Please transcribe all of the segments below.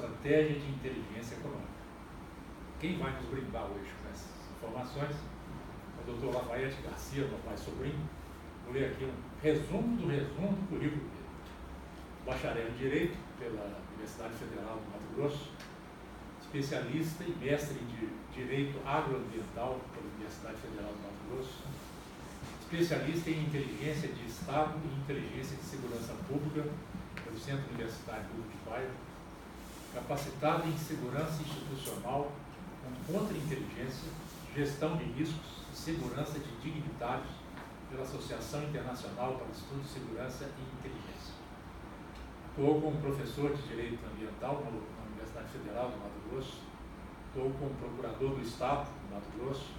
estratégia de inteligência econômica. Quem vai nos brindar hoje com essas informações é o Dr. Lafayette Garcia, meu pai sobrinho. Vou ler aqui um resumo do currículo dele. Bacharel em Direito pela Universidade Federal do Mato Grosso, especialista e mestre em Direito Agroambiental pela Universidade Federal do Mato Grosso, especialista em Inteligência de Estado e Inteligência de Segurança Pública pelo Centro Universitário Hugo de Paiva, capacitado em Segurança Institucional com Contra-Inteligência, Gestão de Riscos e Segurança de Dignitários pela Associação Internacional para Estudo de Segurança e Inteligência. Atuou como professor de Direito Ambiental na Universidade Federal do Mato Grosso, atuou como procurador do Estado do Mato Grosso,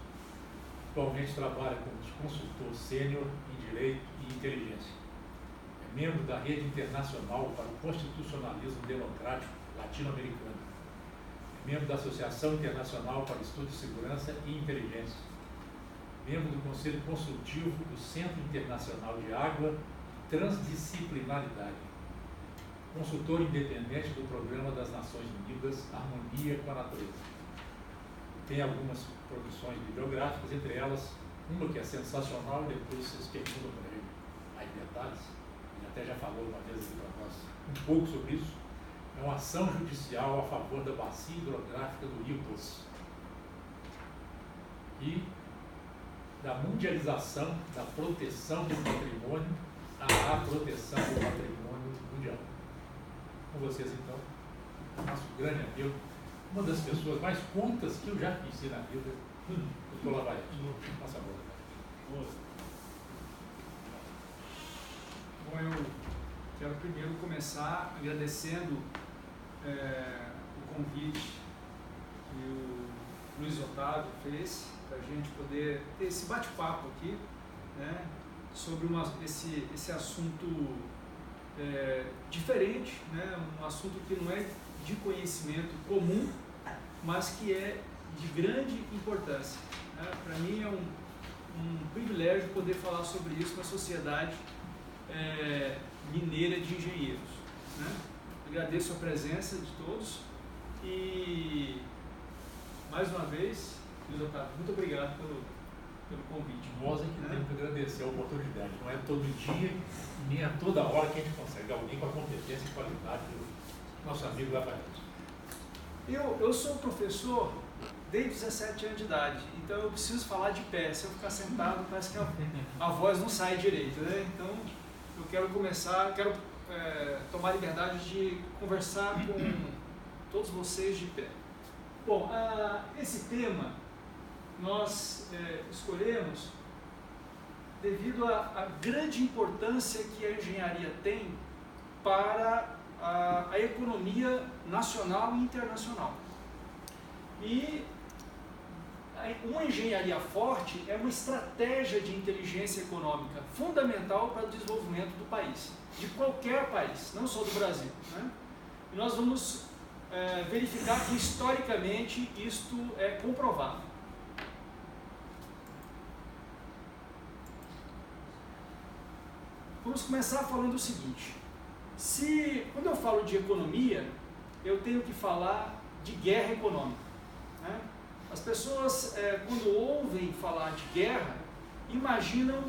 atualmente trabalha como consultor sênior em Direito e Inteligência. É membro da Rede Internacional para o Constitucionalismo Democrático Latino-Americano. É membro da Associação Internacional para o Estudo de Segurança e Inteligência. Membro do Conselho Consultivo do Centro Internacional de Água e Transdisciplinaridade. Consultor independente do Programa das Nações Unidas Harmonia com a Natureza. Tem algumas produções bibliográficas, entre elas uma que é sensacional, depois vocês perguntam para ele aí detalhes, ele até já falou uma vez aqui para nós um pouco sobre isso. É uma ação judicial a favor da bacia hidrográfica do Rio Doce e da mundialização da proteção do patrimônio à proteção do patrimônio mundial. Com vocês, então, nosso grande amigo, uma das pessoas mais cultas que eu já conheci na vida, Dr. Lafayette. Nossa boa. Bom, eu quero primeiro começar agradecendo o convite que o Luiz Otávio fez para a gente poder ter esse bate-papo aqui, né, sobre esse assunto diferente, né, um assunto que não é de conhecimento comum, mas que é de grande importância. Né? Para mim é um privilégio poder falar sobre isso com a sociedade mineira de engenheiros. Né? Agradeço a presença de todos e, mais uma vez, Luiz Otávio, muito obrigado pelo convite. Nós é que temos que agradecer a oportunidade. Não é todo dia, nem a toda hora que a gente consegue alguém com a competência e qualidade do nosso amigo Lafayette. Eu sou professor desde 17 anos de idade, então eu preciso falar de pé. Se eu ficar sentado, parece que a voz não sai direito, né? Então, eu quero tomar a liberdade de conversar com todos vocês de pé. Bom, esse tema nós escolhemos devido à grande importância que a engenharia tem para a economia nacional e internacional. E uma engenharia forte é uma estratégia de inteligência econômica fundamental para o desenvolvimento do país, de qualquer país, não só do Brasil. Né? E nós vamos verificar que historicamente isto é comprovado. Vamos começar falando o seguinte: quando eu falo de economia, eu tenho que falar de guerra econômica. Né? As pessoas, quando ouvem falar de guerra, imaginam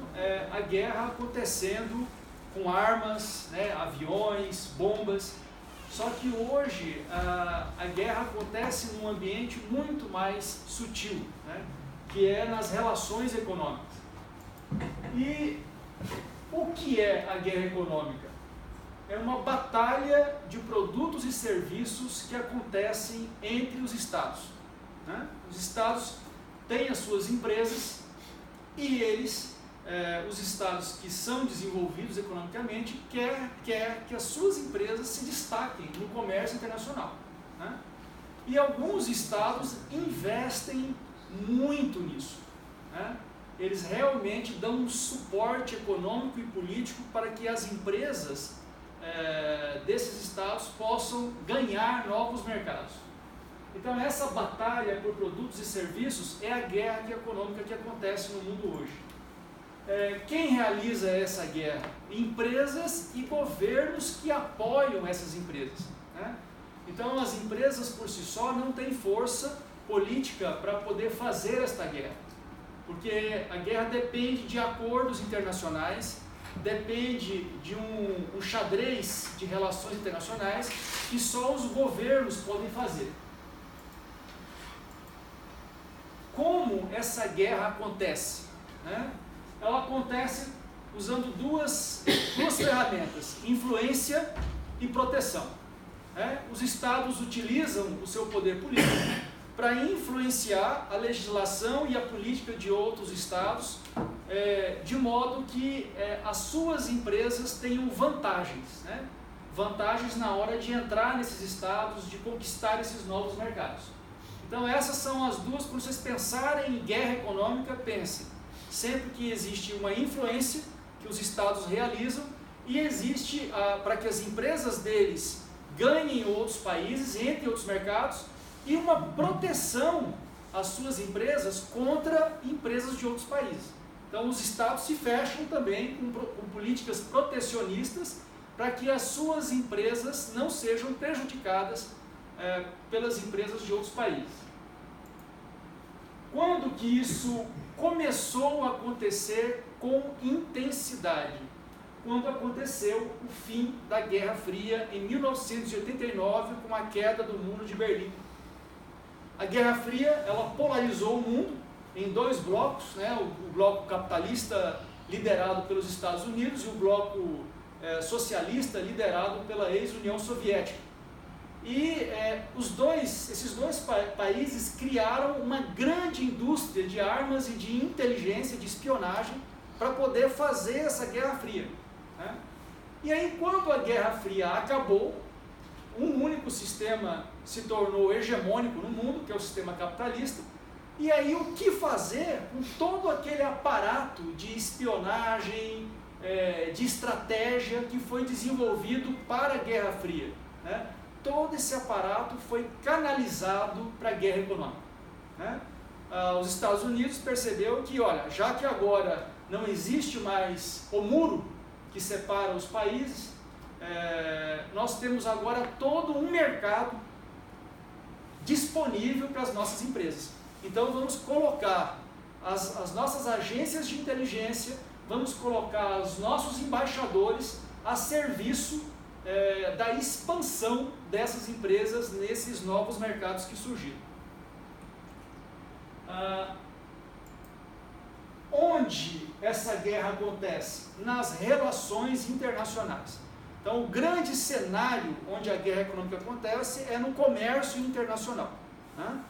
a guerra acontecendo com armas, né, aviões, bombas. Só que hoje a guerra acontece num ambiente muito mais sutil, né, que é nas relações econômicas. E o que é a guerra econômica? É uma batalha de produtos e serviços que acontecem entre os estados. Né? Os estados têm as suas empresas e os estados que são desenvolvidos economicamente quer que as suas empresas se destaquem no comércio internacional. Né? E alguns estados investem muito nisso. Né? Eles realmente dão um suporte econômico e político para que as empresas desses estados possam ganhar novos mercados. Então essa batalha por produtos e serviços é a guerra econômica que acontece no mundo hoje. Quem realiza essa guerra? Empresas e governos que apoiam essas empresas. Né? Então as empresas por si só não têm força política para poder fazer esta guerra, porque a guerra depende de acordos internacionais, depende de um xadrez de relações internacionais que só os governos podem fazer. Como essa guerra acontece? Né? Ela acontece usando duas ferramentas, influência e proteção. Né? Os estados utilizam o seu poder político para influenciar a legislação e a política de outros estados, de modo que as suas empresas tenham vantagens, né? Vantagens na hora de entrar nesses estados, de conquistar esses novos mercados. Então essas são as duas. Quando vocês pensarem em guerra econômica, pensem sempre que existe uma influência que os estados realizam e existe para que as empresas deles ganhem em outros países, entrem em outros mercados, e uma proteção às suas empresas contra empresas de outros países. Então os estados se fecham também com políticas protecionistas para que as suas empresas não sejam prejudicadas pelas empresas de outros países. Quando que isso começou a acontecer com intensidade? Quando aconteceu o fim da Guerra Fria em 1989, com a queda do Muro de Berlim. A Guerra Fria, ela polarizou o mundo em dois blocos, né? O bloco capitalista liderado pelos Estados Unidos e o bloco socialista liderado pela ex-União Soviética. E esses dois países criaram uma grande indústria de armas e de inteligência, de espionagem, para poder fazer essa Guerra Fria. Né? E aí, quando a Guerra Fria acabou, um único sistema se tornou hegemônico no mundo, que é o sistema capitalista. E aí o que fazer com todo aquele aparato de espionagem, de estratégia que foi desenvolvido para a Guerra Fria? Né? Todo esse aparato foi canalizado para a guerra econômica. Né? Os Estados Unidos percebeu que, olha, já que agora não existe mais o muro que separa os países, nós temos agora todo um mercado disponível para as nossas empresas. Então vamos colocar as nossas agências de inteligência, vamos colocar os nossos embaixadores a serviço da expansão dessas empresas nesses novos mercados que surgiram. Onde essa guerra acontece? Nas relações internacionais. Então, o grande cenário onde a guerra econômica acontece é no comércio internacional. Né?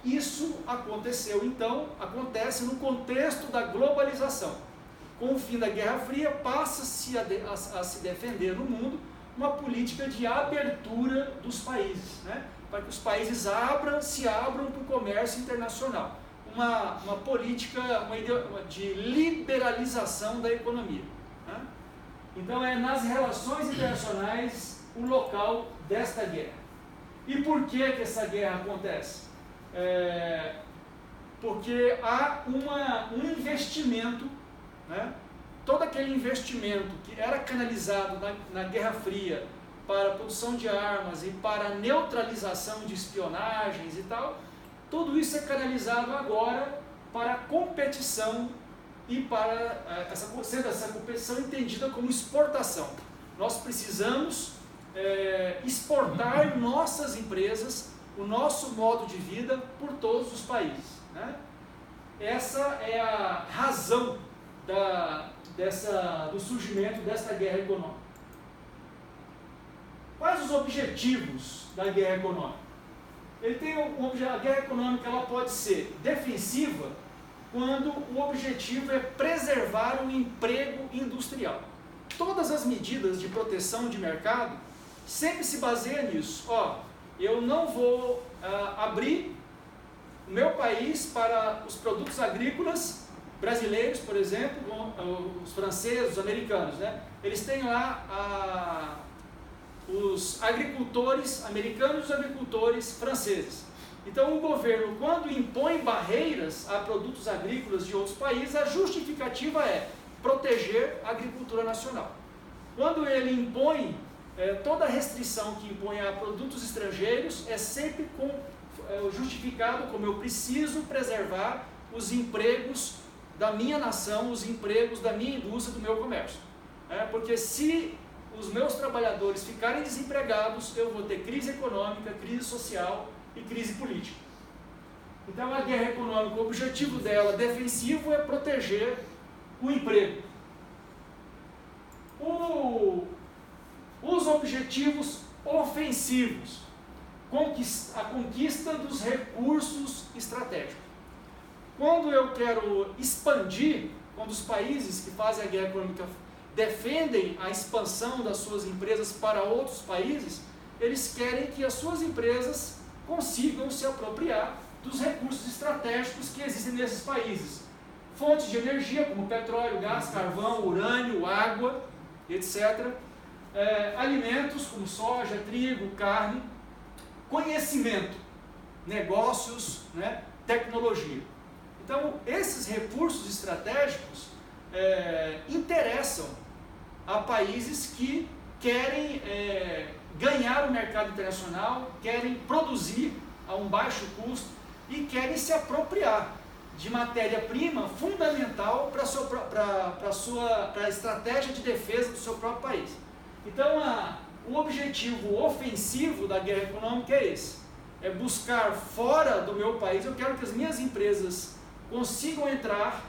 Isso aconteceu, então, acontece no contexto da globalização. Com o fim da Guerra Fria, passa-se a se defender no mundo uma política de abertura dos países, né? Para que os países se abram para o comércio internacional. Uma política de liberalização da economia. Né? Então é nas relações internacionais o local desta guerra. E por que essa guerra acontece? Porque há um investimento, né? Todo aquele investimento que era canalizado na Guerra Fria para a produção de armas e para a neutralização de espionagens e tal, tudo isso é canalizado agora para a competição e para sendo essa competição entendida como exportação. Nós precisamos exportar nossas empresas, o nosso modo de vida por todos os países. Né? Essa é a razão do surgimento desta guerra econômica. Quais os objetivos da guerra econômica? A guerra econômica ela pode ser defensiva quando o objetivo é preservar o emprego industrial. Todas as medidas de proteção de mercado sempre se baseiam nisso. Eu não vou abrir o meu país para os produtos agrícolas brasileiros, por exemplo, os franceses, os americanos, né? Eles têm lá os agricultores americanos e os agricultores franceses. Então o governo, quando impõe barreiras a produtos agrícolas de outros países, a justificativa é proteger a agricultura nacional. Quando ele impõe toda restrição que impõe a produtos estrangeiros é sempre justificado como eu preciso preservar os empregos da minha nação, os empregos da minha indústria, do meu comércio. Porque se os meus trabalhadores ficarem desempregados, eu vou ter crise econômica, crise social e crise política. Então a guerra econômica, o objetivo dela defensivo é proteger o emprego. Os objetivos ofensivos, a conquista dos recursos estratégicos. Quando eu quero expandir, quando os países que fazem a guerra econômica defendem a expansão das suas empresas para outros países, eles querem que as suas empresas consigam se apropriar dos recursos estratégicos que existem nesses países. Fontes de energia como petróleo, gás, carvão, urânio, água, etc. Alimentos como soja, trigo, carne, conhecimento, negócios, tecnologia. Então, esses recursos estratégicos interessam a países que querem ganhar o mercado internacional, querem produzir a um baixo custo e querem se apropriar de matéria-prima fundamental para a estratégia de defesa do seu próprio país. Então, o objetivo ofensivo da guerra econômica é esse, é buscar fora do meu país. Eu quero que as minhas empresas consigam entrar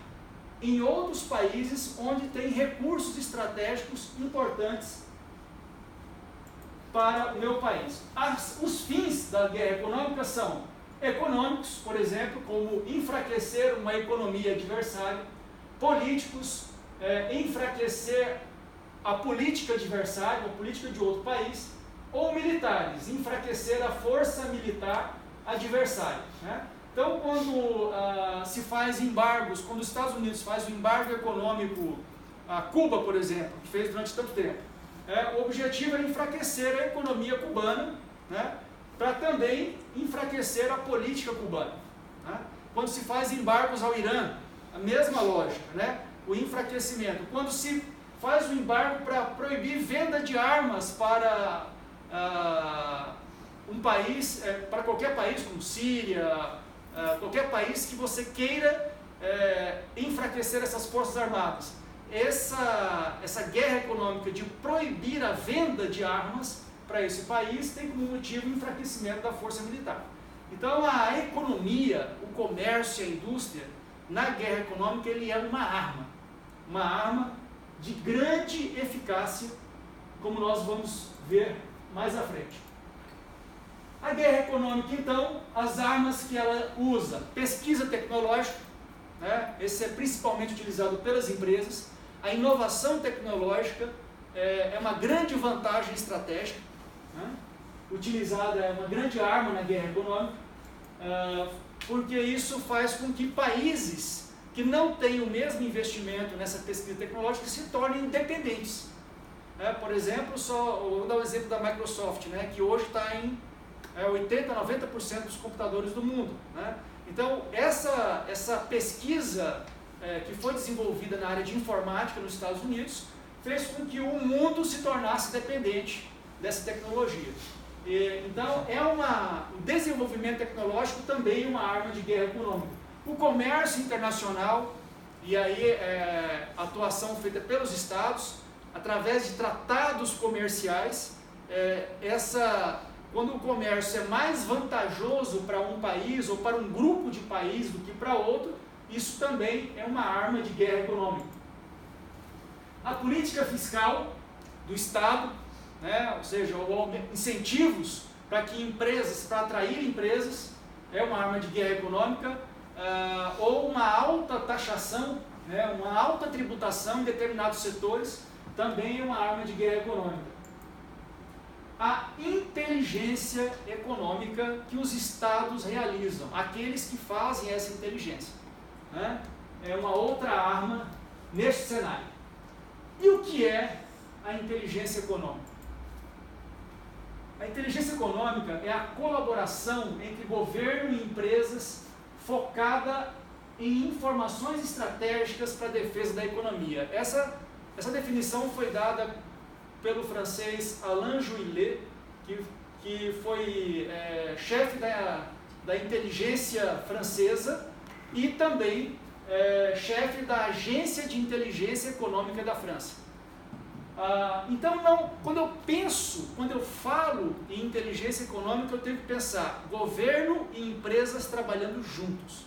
em outros países onde tem recursos estratégicos importantes para o meu país. Os fins da guerra econômica são econômicos, por exemplo, como enfraquecer uma economia adversária, políticos, enfraquecer a política adversária, a política de outro país, ou militares, enfraquecer a força militar adversária. Então, quando se faz embargos, quando os Estados Unidos faz o embargo econômico a Cuba, por exemplo, que fez durante tanto tempo, o objetivo é enfraquecer a economia cubana, para também enfraquecer a política cubana. Quando se faz embargos ao Irã, a mesma lógica, o enfraquecimento. Quando se faz o embargo para proibir venda de armas para um país, para qualquer país, como Síria, qualquer país que você queira enfraquecer essas forças armadas. Essa guerra econômica de proibir a venda de armas para esse país tem como motivo o enfraquecimento da força militar. Então a economia, o comércio e a indústria, na guerra econômica, ele é uma arma de grande eficácia, como nós vamos ver mais à frente. A guerra econômica, então, as armas que ela usa: pesquisa tecnológica, esse é principalmente utilizado pelas empresas. A inovação tecnológica é uma grande vantagem estratégica, utilizada, é uma grande arma na guerra econômica, porque isso faz com que países que não têm o mesmo investimento nessa pesquisa tecnológica se tornem independentes. Por exemplo, vou dar o exemplo da Microsoft, que hoje está em 80% a 90% dos computadores do mundo. Então, essa pesquisa que foi desenvolvida na área de informática nos Estados Unidos fez com que o mundo se tornasse dependente dessa tecnologia. Então, o desenvolvimento tecnológico também é uma arma de guerra econômica. O comércio internacional, e aí a atuação feita pelos Estados, através de tratados comerciais, quando o comércio é mais vantajoso para um país ou para um grupo de países do que para outro, isso também é uma arma de guerra econômica. A política fiscal do Estado, ou seja, incentivos para atrair empresas, é uma arma de guerra econômica, ou uma alta taxação, uma alta tributação em determinados setores, também é uma arma de guerra econômica. A inteligência econômica que os Estados realizam, aqueles que fazem essa inteligência, é uma outra arma neste cenário. E o que é a inteligência econômica? A inteligência econômica é a colaboração entre governo e empresas focada em informações estratégicas para a defesa da economia. Essa definição foi dada pelo francês Alain Juillet, que foi chefe da inteligência francesa e também chefe da Agência de Inteligência Econômica da França. Então, quando eu falo em inteligência econômica, eu tenho que pensar governo e empresas trabalhando juntos.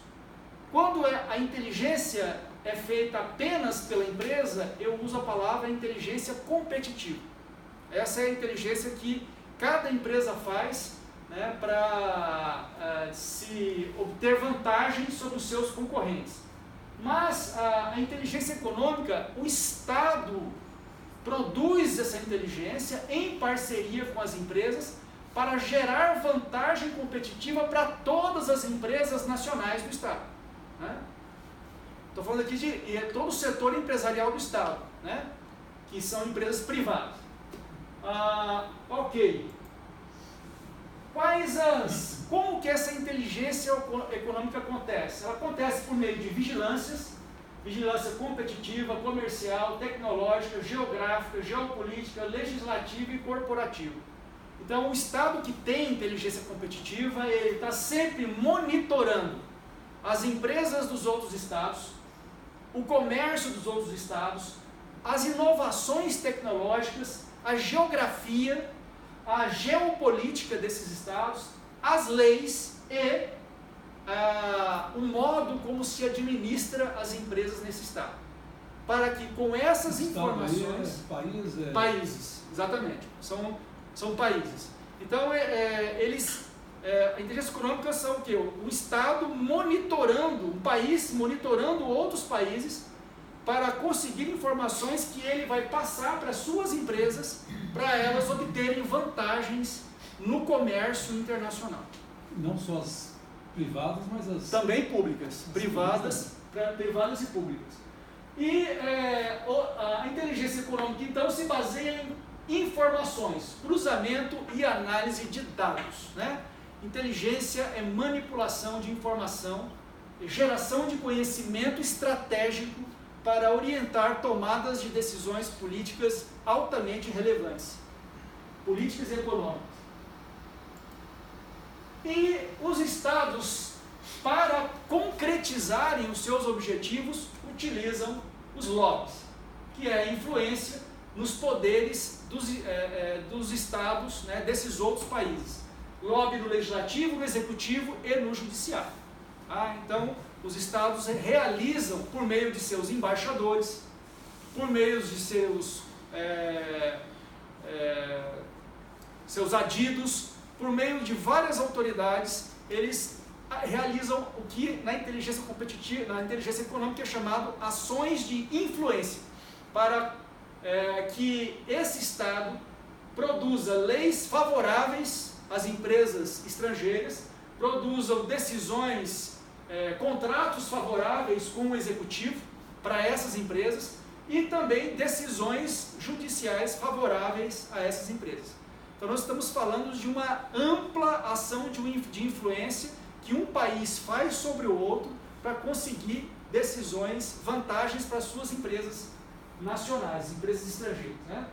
Quando a inteligência é feita apenas pela empresa, eu uso a palavra inteligência competitiva. Essa é a inteligência que cada empresa faz, né, para se obter vantagem sobre os seus concorrentes. Mas a inteligência econômica, o Estado produz essa inteligência em parceria com as empresas para gerar vantagem competitiva para todas as empresas nacionais do Estado. Estou falando aqui de todo o setor empresarial do Estado, né? Que são empresas privadas. Ok. Como que essa inteligência econômica acontece? Ela acontece por meio de vigilância competitiva, comercial, tecnológica, geográfica, geopolítica, legislativa e corporativa. Então, o Estado que tem inteligência competitiva, ele está sempre monitorando as empresas dos outros estados, o comércio dos outros estados, as inovações tecnológicas, a geografia, a geopolítica desses estados, as leis e o modo como se administra as empresas nesse estado. Para que com essas informações... Países, exatamente. São países. Então, a inteligência econômica são o quê? O Estado monitorando, um país monitorando outros países para conseguir informações que ele vai passar para as suas empresas, para elas obterem vantagens no comércio internacional. Não só as privadas, mas as... Também públicas, privadas e públicas. E a inteligência econômica, então, se baseia em informações, cruzamento e análise de dados, né? Inteligência é manipulação de informação, geração de conhecimento estratégico para orientar tomadas de decisões políticas altamente relevantes, políticas e econômicas. E os estados, para concretizarem os seus objetivos, utilizam os lobbies, que é a influência nos poderes dos estados, né, desses outros países. Lobby no legislativo, no executivo e no judiciário. Então, os estados realizam, por meio de seus embaixadores, por meio de seus adidos, por meio de várias autoridades, eles realizam o que na inteligência competitiva, na inteligência econômica é chamado ações de influência, para que esse Estado produza leis favoráveis às empresas estrangeiras, produzam decisões, contratos favoráveis com o executivo para essas empresas e também decisões judiciais favoráveis a essas empresas. Então nós estamos falando de uma ampla ação de influência que um país faz sobre o outro para conseguir decisões, vantagens para as suas empresas nacionais, empresas estrangeiras, né?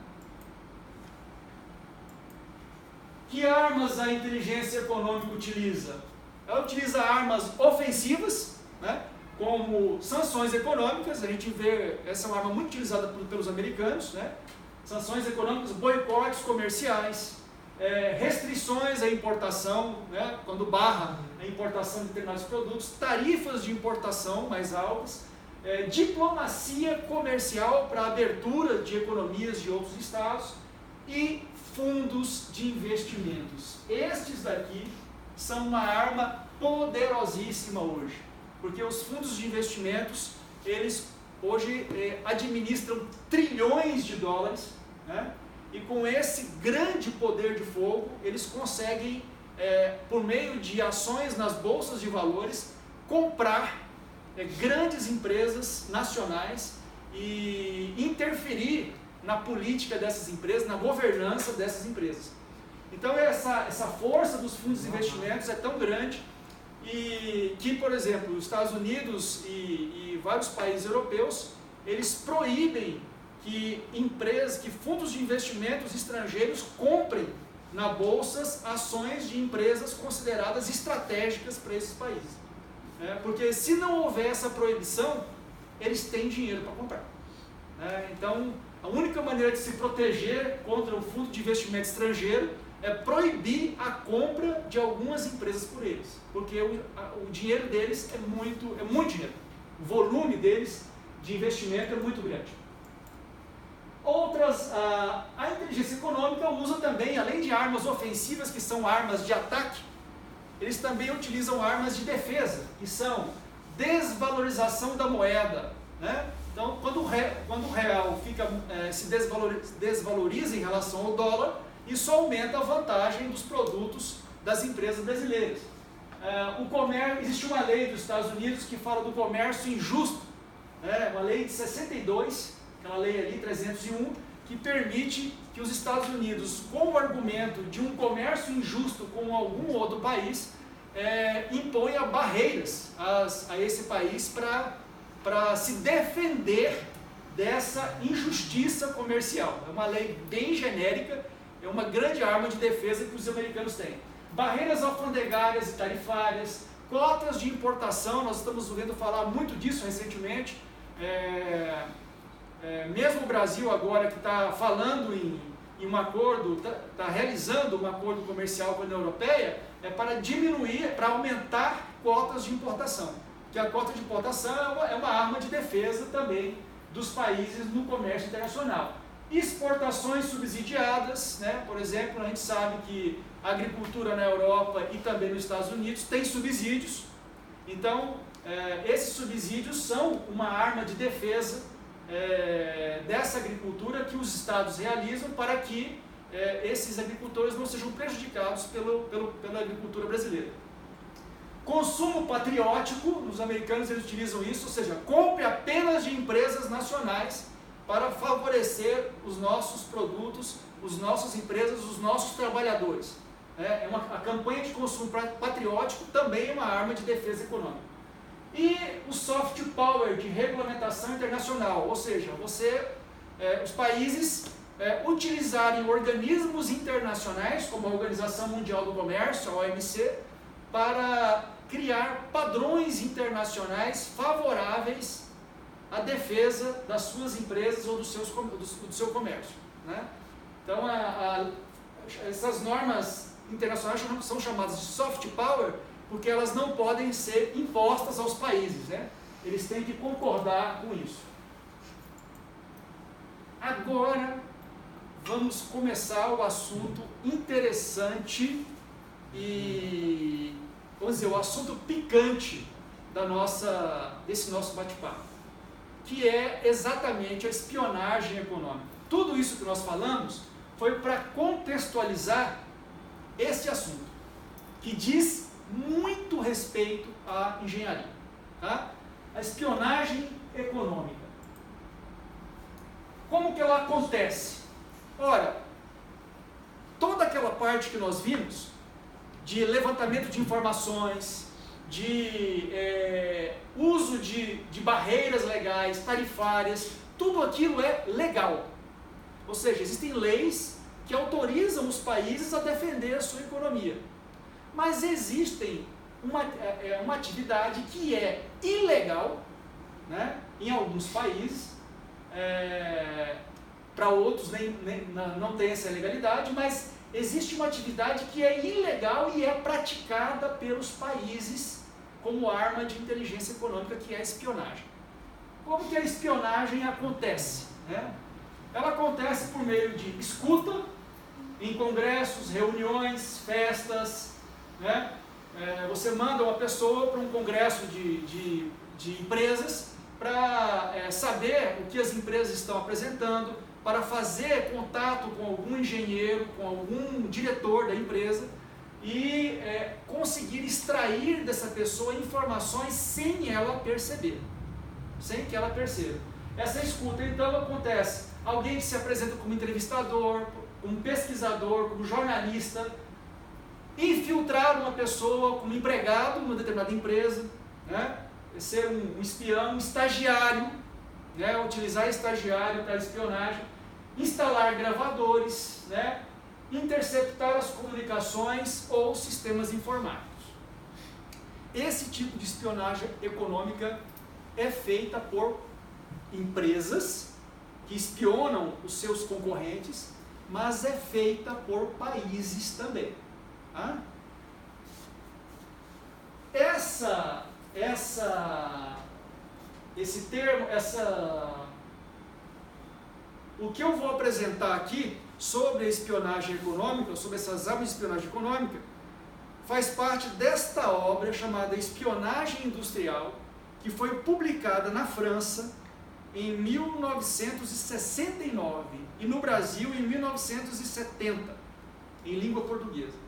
Que armas a inteligência econômica utiliza? Ela utiliza armas ofensivas, né? Como sanções econômicas. A gente vê, essa é uma arma muito utilizada pelos americanos, né? Sanções econômicas, boicotes comerciais, restrições à importação, né? Quando barra a importação de determinados produtos, tarifas de importação mais altas, diplomacia comercial para abertura de economias de outros estados e fundos de investimentos. Estes daqui são uma arma poderosíssima hoje, porque os fundos de investimentos, eles hoje administram trilhões de dólares, né? E com esse grande poder de fogo, eles conseguem, por meio de ações nas bolsas de valores, comprar grandes empresas nacionais e interferir na política dessas empresas, na governança dessas empresas. Então essa força dos fundos de investimentos é tão grande e que, por exemplo, os Estados Unidos e vários países europeus, eles proíbem que fundos de investimentos estrangeiros comprem na bolsa ações de empresas consideradas estratégicas para esses países. Porque se não houver essa proibição, eles têm dinheiro para comprar. Então, a única maneira de se proteger contra o fundo de investimento estrangeiro é proibir a compra de algumas empresas por eles, porque o dinheiro deles é muito dinheiro. O volume deles de investimento é muito grande. A inteligência econômica usa também, além de armas ofensivas, que são armas de ataque, eles também utilizam armas de defesa, que são desvalorização da moeda. Então, quando o real se desvaloriza em relação ao dólar, isso aumenta a vantagem dos produtos das empresas brasileiras. Existe uma lei dos Estados Unidos que fala do comércio injusto, uma lei de 62, aquela lei ali, 301, que permite que os Estados Unidos, com o argumento de um comércio injusto com algum outro país, imponha barreiras a esse país para se defender dessa injustiça comercial. É uma lei bem genérica, é uma grande arma de defesa que os americanos têm. Barreiras alfandegárias e tarifárias, cotas de importação, nós estamos ouvindo falar muito disso recentemente. Mesmo o Brasil agora que está falando em um acordo, está realizando um acordo comercial com a União Europeia, para aumentar cotas de importação. Que a cota de importação é uma arma de defesa também dos países no comércio internacional. Exportações subsidiadas, por exemplo, a gente sabe que a agricultura na Europa e também nos Estados Unidos tem subsídios, então esses subsídios são uma arma de defesa dessa agricultura que os estados realizam para que esses agricultores não sejam prejudicados pela agricultura brasileira. Consumo patriótico, os americanos eles utilizam isso, ou seja, compre apenas de empresas nacionais para favorecer os nossos produtos, as nossas empresas, os nossos trabalhadores. A campanha de consumo patriótico também é uma arma de defesa econômica. E o soft power de regulamentação internacional, ou seja, os países utilizarem organismos internacionais, como a Organização Mundial do Comércio, a OMC, para criar padrões internacionais favoráveis à defesa das suas empresas ou do seu comércio. Então, essas normas internacionais são chamadas de soft power porque elas não podem ser impostas aos países. Eles têm que concordar com isso. Agora, vamos começar o assunto interessante e, vamos dizer, o assunto picante desse nosso bate-papo, que é exatamente a espionagem econômica. Tudo isso que nós falamos foi para contextualizar este assunto, que diz muito respeito à engenharia. A espionagem econômica. Como que ela acontece? Ora, toda aquela parte que nós vimos, de levantamento de informações, de uso de barreiras legais, tarifárias, tudo aquilo é legal. Ou seja, existem leis que autorizam os países a defender a sua economia. Mas existe uma atividade que é ilegal, em alguns países, para outros não tem essa legalidade, mas existe uma atividade que é ilegal e é praticada pelos países como arma de inteligência econômica, que é a espionagem. Como que a espionagem acontece? Ela acontece por meio de escuta em congressos, reuniões, festas. Você manda uma pessoa para um congresso de empresas para saber o que as empresas estão apresentando, para fazer contato com algum engenheiro, com algum diretor da empresa e conseguir extrair dessa pessoa informações sem ela perceber, sem que ela perceba. Essa escuta então acontece, alguém que se apresenta como entrevistador, como pesquisador, como jornalista, infiltrar uma pessoa como empregado numa determinada empresa, ser um espião, um estagiário, né, utilizar estagiário para espionagem, instalar gravadores, né, interceptar as comunicações ou sistemas informáticos. Esse tipo de espionagem econômica é feita por empresas que espionam os seus concorrentes, mas é feita por países também. Tá? Esse termo, o que eu vou apresentar aqui sobre a espionagem econômica, sobre essas armas de espionagem econômica, faz parte desta obra chamada Espionagem Industrial, que foi publicada na França em 1969 e no Brasil em 1970, em língua portuguesa.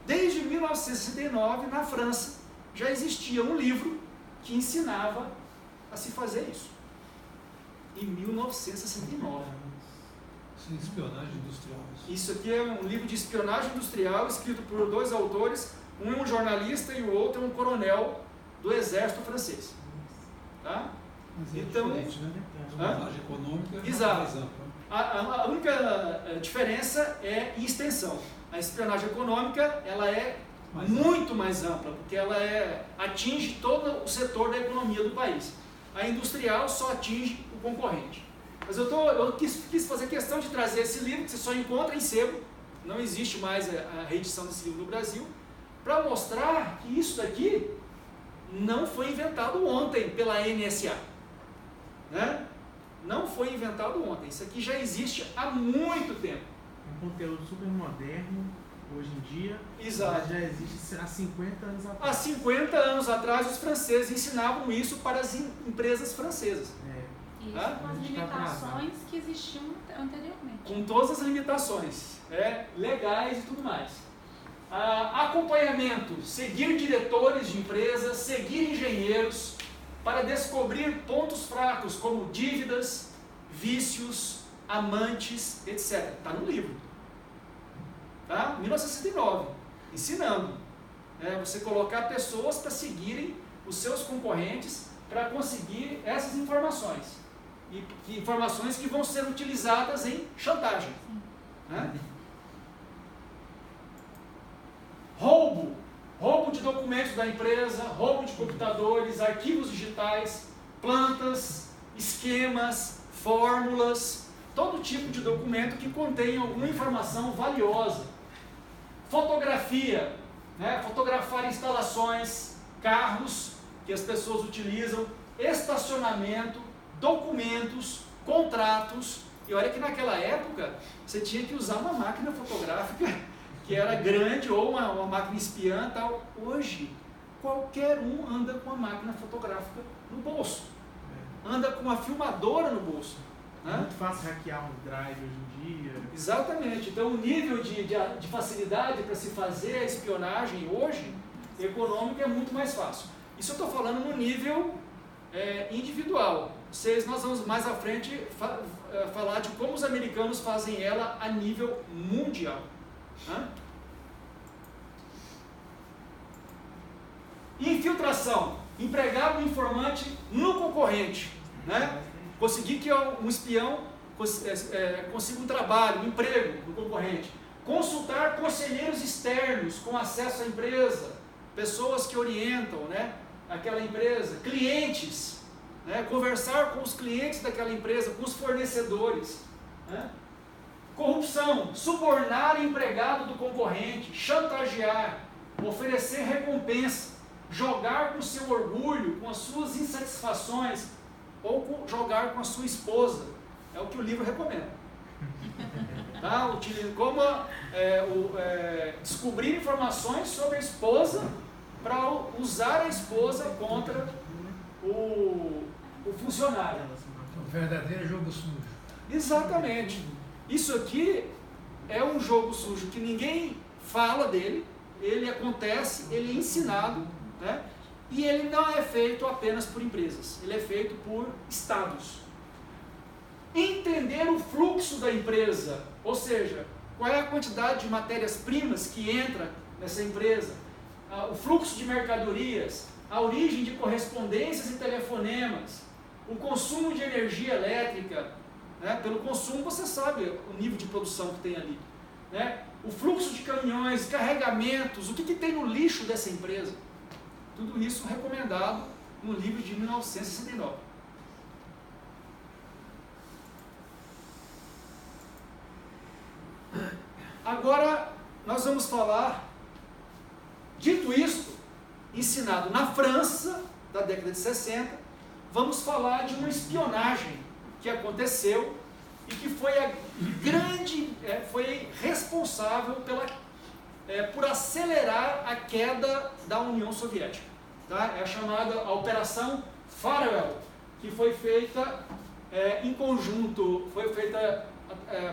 Desde 1969, na França, já existia um livro que ensinava a se fazer isso. Em 1969. Sim, espionagem industrial. Isso aqui é um livro de espionagem industrial escrito por dois autores, um é um jornalista e o outro é um coronel do exército francês. Tá? Mas é então, diferente, né? A espionagem econômica é exato. mais ampla. A única diferença é em extensão. A espionagem econômica ela é muito mais ampla, porque ela atinge todo o setor da economia do país. A industrial só atinge o concorrente. Mas eu quis fazer questão de trazer esse livro, que você só encontra em sebo, não existe mais a reedição desse livro no Brasil, para mostrar que isso daqui não foi inventado ontem pela NSA. Né? Não foi inventado ontem, isso aqui já existe há muito tempo. Um conteúdo super moderno, hoje em dia, exato. Mas já existe há 50 anos atrás. Há 50 anos atrás, os franceses ensinavam isso para as empresas francesas. Isso, com as limitações que existiam anteriormente. Com todas as limitações, legais e tudo mais. Acompanhamento, seguir diretores de empresas, seguir engenheiros, para descobrir pontos fracos, como dívidas, vícios, amantes, etc. Está no livro. Tá? 1969, ensinando. Você colocar pessoas para seguirem os seus concorrentes para conseguir essas informações. E informações que vão ser utilizadas em chantagem. Né? Roubo de documentos da empresa, roubo de computadores, arquivos digitais, plantas, esquemas, fórmulas, todo tipo de documento que contém alguma informação valiosa. Fotografia, né? Fotografar instalações, carros que as pessoas utilizam, estacionamento, documentos, contratos. E olha que naquela época você tinha que usar uma máquina fotográfica que era grande ou uma máquina espiã tal. Hoje, qualquer um anda com uma máquina fotográfica no bolso. Anda com uma filmadora no bolso. É muito fácil hackear um drive hoje em dia. Exatamente. Então o nível de facilidade para se fazer a espionagem hoje, econômica, é muito mais fácil. Isso eu estou falando no nível individual. Nós vamos mais à frente falar de como os americanos fazem ela a nível mundial. Infiltração, empregar um informante no concorrente, né? Conseguir que um espião consiga um trabalho, um emprego no concorrente, consultar conselheiros externos com acesso à empresa, pessoas que orientam, né, aquela empresa, clientes, né, conversar com os clientes daquela empresa, com os fornecedores, né? Corrupção, subornar o empregado do concorrente, chantagear, oferecer recompensa, jogar com o seu orgulho, com as suas insatisfações, ou jogar com a sua esposa. É o que o livro recomenda. Tá? Como descobrir informações sobre a esposa para usar a esposa contra o funcionário. Um verdadeiro jogo sujo. Exatamente. Isso aqui é um jogo sujo que ninguém fala dele, ele acontece, ele é ensinado, né? E ele não é feito apenas por empresas, ele é feito por estados. Entender o fluxo da empresa, ou seja, qual é a quantidade de matérias-primas que entra nessa empresa, o fluxo de mercadorias, a origem de correspondências e telefonemas, O consumo de energia elétrica, né? Pelo consumo você sabe o nível de produção que tem ali, né? O fluxo de caminhões, carregamentos, o que tem no lixo dessa empresa. Tudo isso recomendado no livro de 1969. Agora nós vamos falar, dito isto, ensinado na França, da década de 60, vamos falar de uma espionagem que aconteceu e que foi a grande, foi responsável por acelerar a queda da União Soviética. Tá? É a chamada Operação Farewell, que foi feita em conjunto, foi feita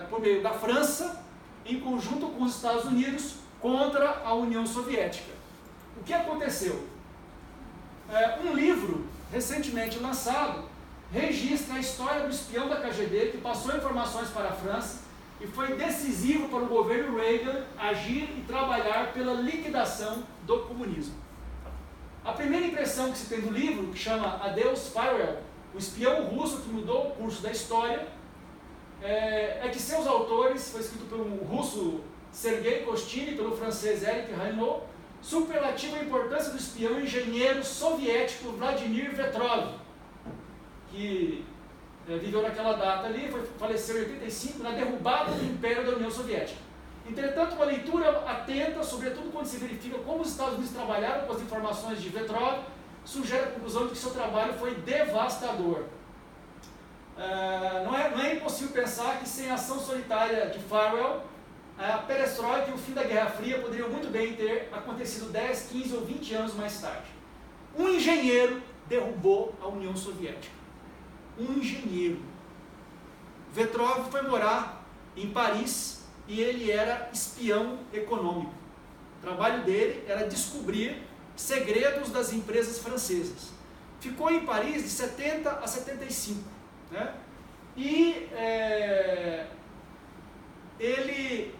por meio da França, em conjunto com os Estados Unidos, contra a União Soviética. O que aconteceu? Um livro recentemente lançado registra a história do espião da KGB que passou informações para a França e foi decisivo para o governo Reagan agir e trabalhar pela liquidação do comunismo. A primeira impressão que se tem do livro, que chama Adeus Farewell, o espião russo que mudou o curso da história, é que seus autores, foi escrito pelo russo Sergei Kostiny e pelo francês Eric Raynaud, superlativa a importância do espião engenheiro soviético Vladimir Vetrov, que viveu naquela data ali, faleceu em 85, na derrubada do Império da União Soviética. Entretanto, uma leitura atenta, sobretudo quando se verifica como os Estados Unidos trabalharam com as informações de Vetrov, sugere a conclusão de que seu trabalho foi devastador. Não é impossível pensar que sem a ação solitária de Farewell, a perestroika e o fim da Guerra Fria poderiam muito bem ter acontecido 10, 15 ou 20 anos mais tarde. Um engenheiro derrubou a União Soviética. Um engenheiro. Vetrov foi morar em Paris e ele era espião econômico. O trabalho dele era descobrir segredos das empresas francesas. Ficou em Paris de 70 a 75. Né? E ele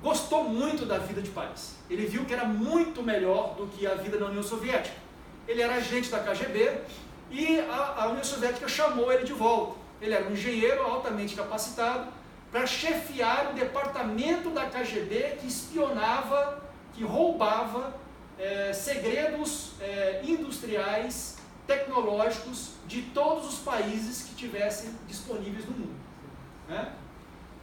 gostou muito da vida de Paris. Ele viu que era muito melhor do que a vida na União Soviética. Ele era agente da KGB e a União Soviética chamou ele de volta. Ele era um engenheiro altamente capacitado para chefiar o departamento da KGB que espionava, que roubava segredos industriais, tecnológicos de todos os países que tivessem disponíveis no mundo. Né?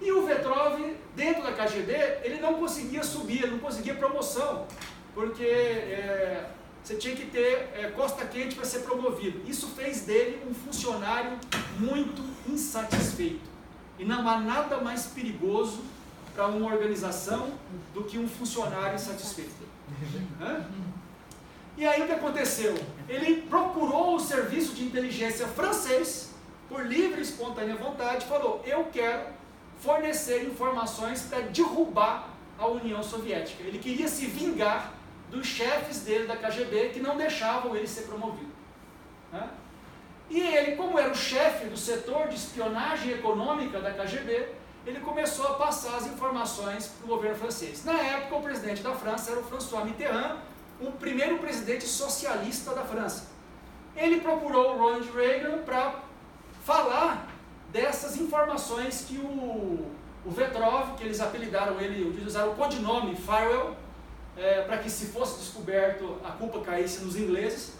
E o Vetrov, dentro da KGB, ele não conseguia subir, ele não conseguia promoção, porque você tinha que ter costa quente para ser promovido. Isso fez dele um funcionário muito insatisfeito. E não há nada mais perigoso para uma organização do que um funcionário insatisfeito. E aí o que aconteceu? Ele procurou o serviço de inteligência francês, por livre e espontânea vontade, e falou: eu quero fornecer informações para derrubar a União Soviética. Ele queria se vingar dos chefes dele da KGB que não deixavam ele ser promovido. E ele, como era o chefe do setor de espionagem econômica da KGB, ele começou a passar as informações para o governo francês. Na época, o presidente da França era o François Mitterrand, o primeiro presidente socialista da França. Ele procurou o Ronald Reagan para falar dessas informações que o Vetrov, que eles apelidaram ele, eles usaram o codinome Farewell, para que se fosse descoberto a culpa caísse nos ingleses,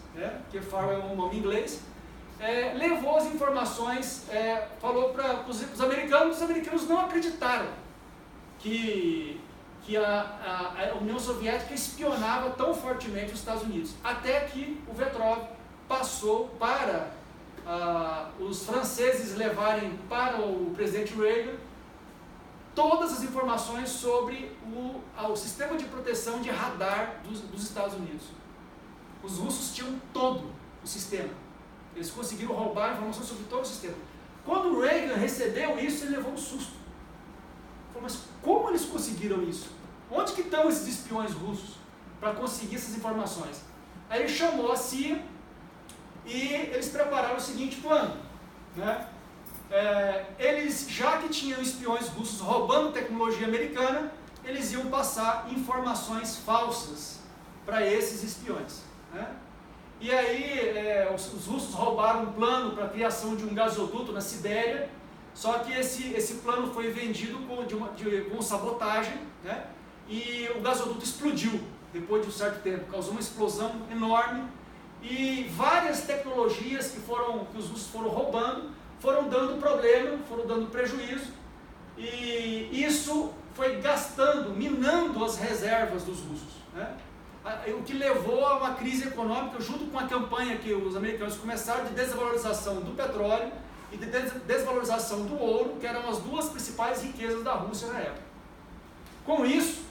porque Farewell é um nome inglês, levou as informações, falou para os americanos não acreditaram que a União Soviética espionava tão fortemente os Estados Unidos, até que o Vetrov passou para os franceses levarem para o presidente Reagan todas as informações sobre o sistema de proteção de radar dos Estados Unidos. Os russos tinham todo o sistema. Eles conseguiram roubar informações sobre todo o sistema. Quando o Reagan recebeu isso, ele levou um susto. Ele falou: mas como eles conseguiram isso? Onde que estão esses espiões russos para conseguir essas informações? Aí ele chamou a CIA e eles prepararam o seguinte plano. Eles, já que tinham espiões russos roubando tecnologia americana, eles iam passar informações falsas para esses espiões. E aí os russos roubaram um plano para a criação de um gasoduto na Sibéria, só que esse plano foi vendido com sabotagem, né? E o gasoduto explodiu depois de um certo tempo, causou uma explosão enorme, e várias tecnologias que os russos foram roubando foram dando problema, foram dando prejuízo, e isso foi minando as reservas dos russos, né? O que levou a uma crise econômica, junto com a campanha que os americanos começaram de desvalorização do petróleo e de desvalorização do ouro, que eram as duas principais riquezas da Rússia na época. Com isso,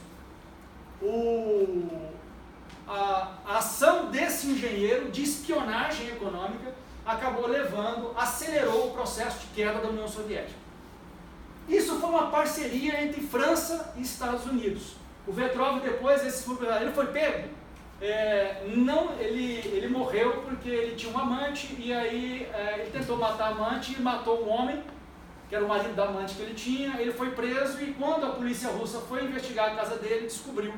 a ação desse engenheiro de espionagem econômica acelerou o processo de queda da União Soviética. Isso foi uma parceria entre França e Estados Unidos. O Vetrov depois, ele foi pego, ele morreu porque ele tinha um amante, e aí ele tentou matar a amante e matou um homem, que era o marido da amante que ele tinha. Ele foi preso, e quando a polícia russa foi investigar a casa dele, descobriu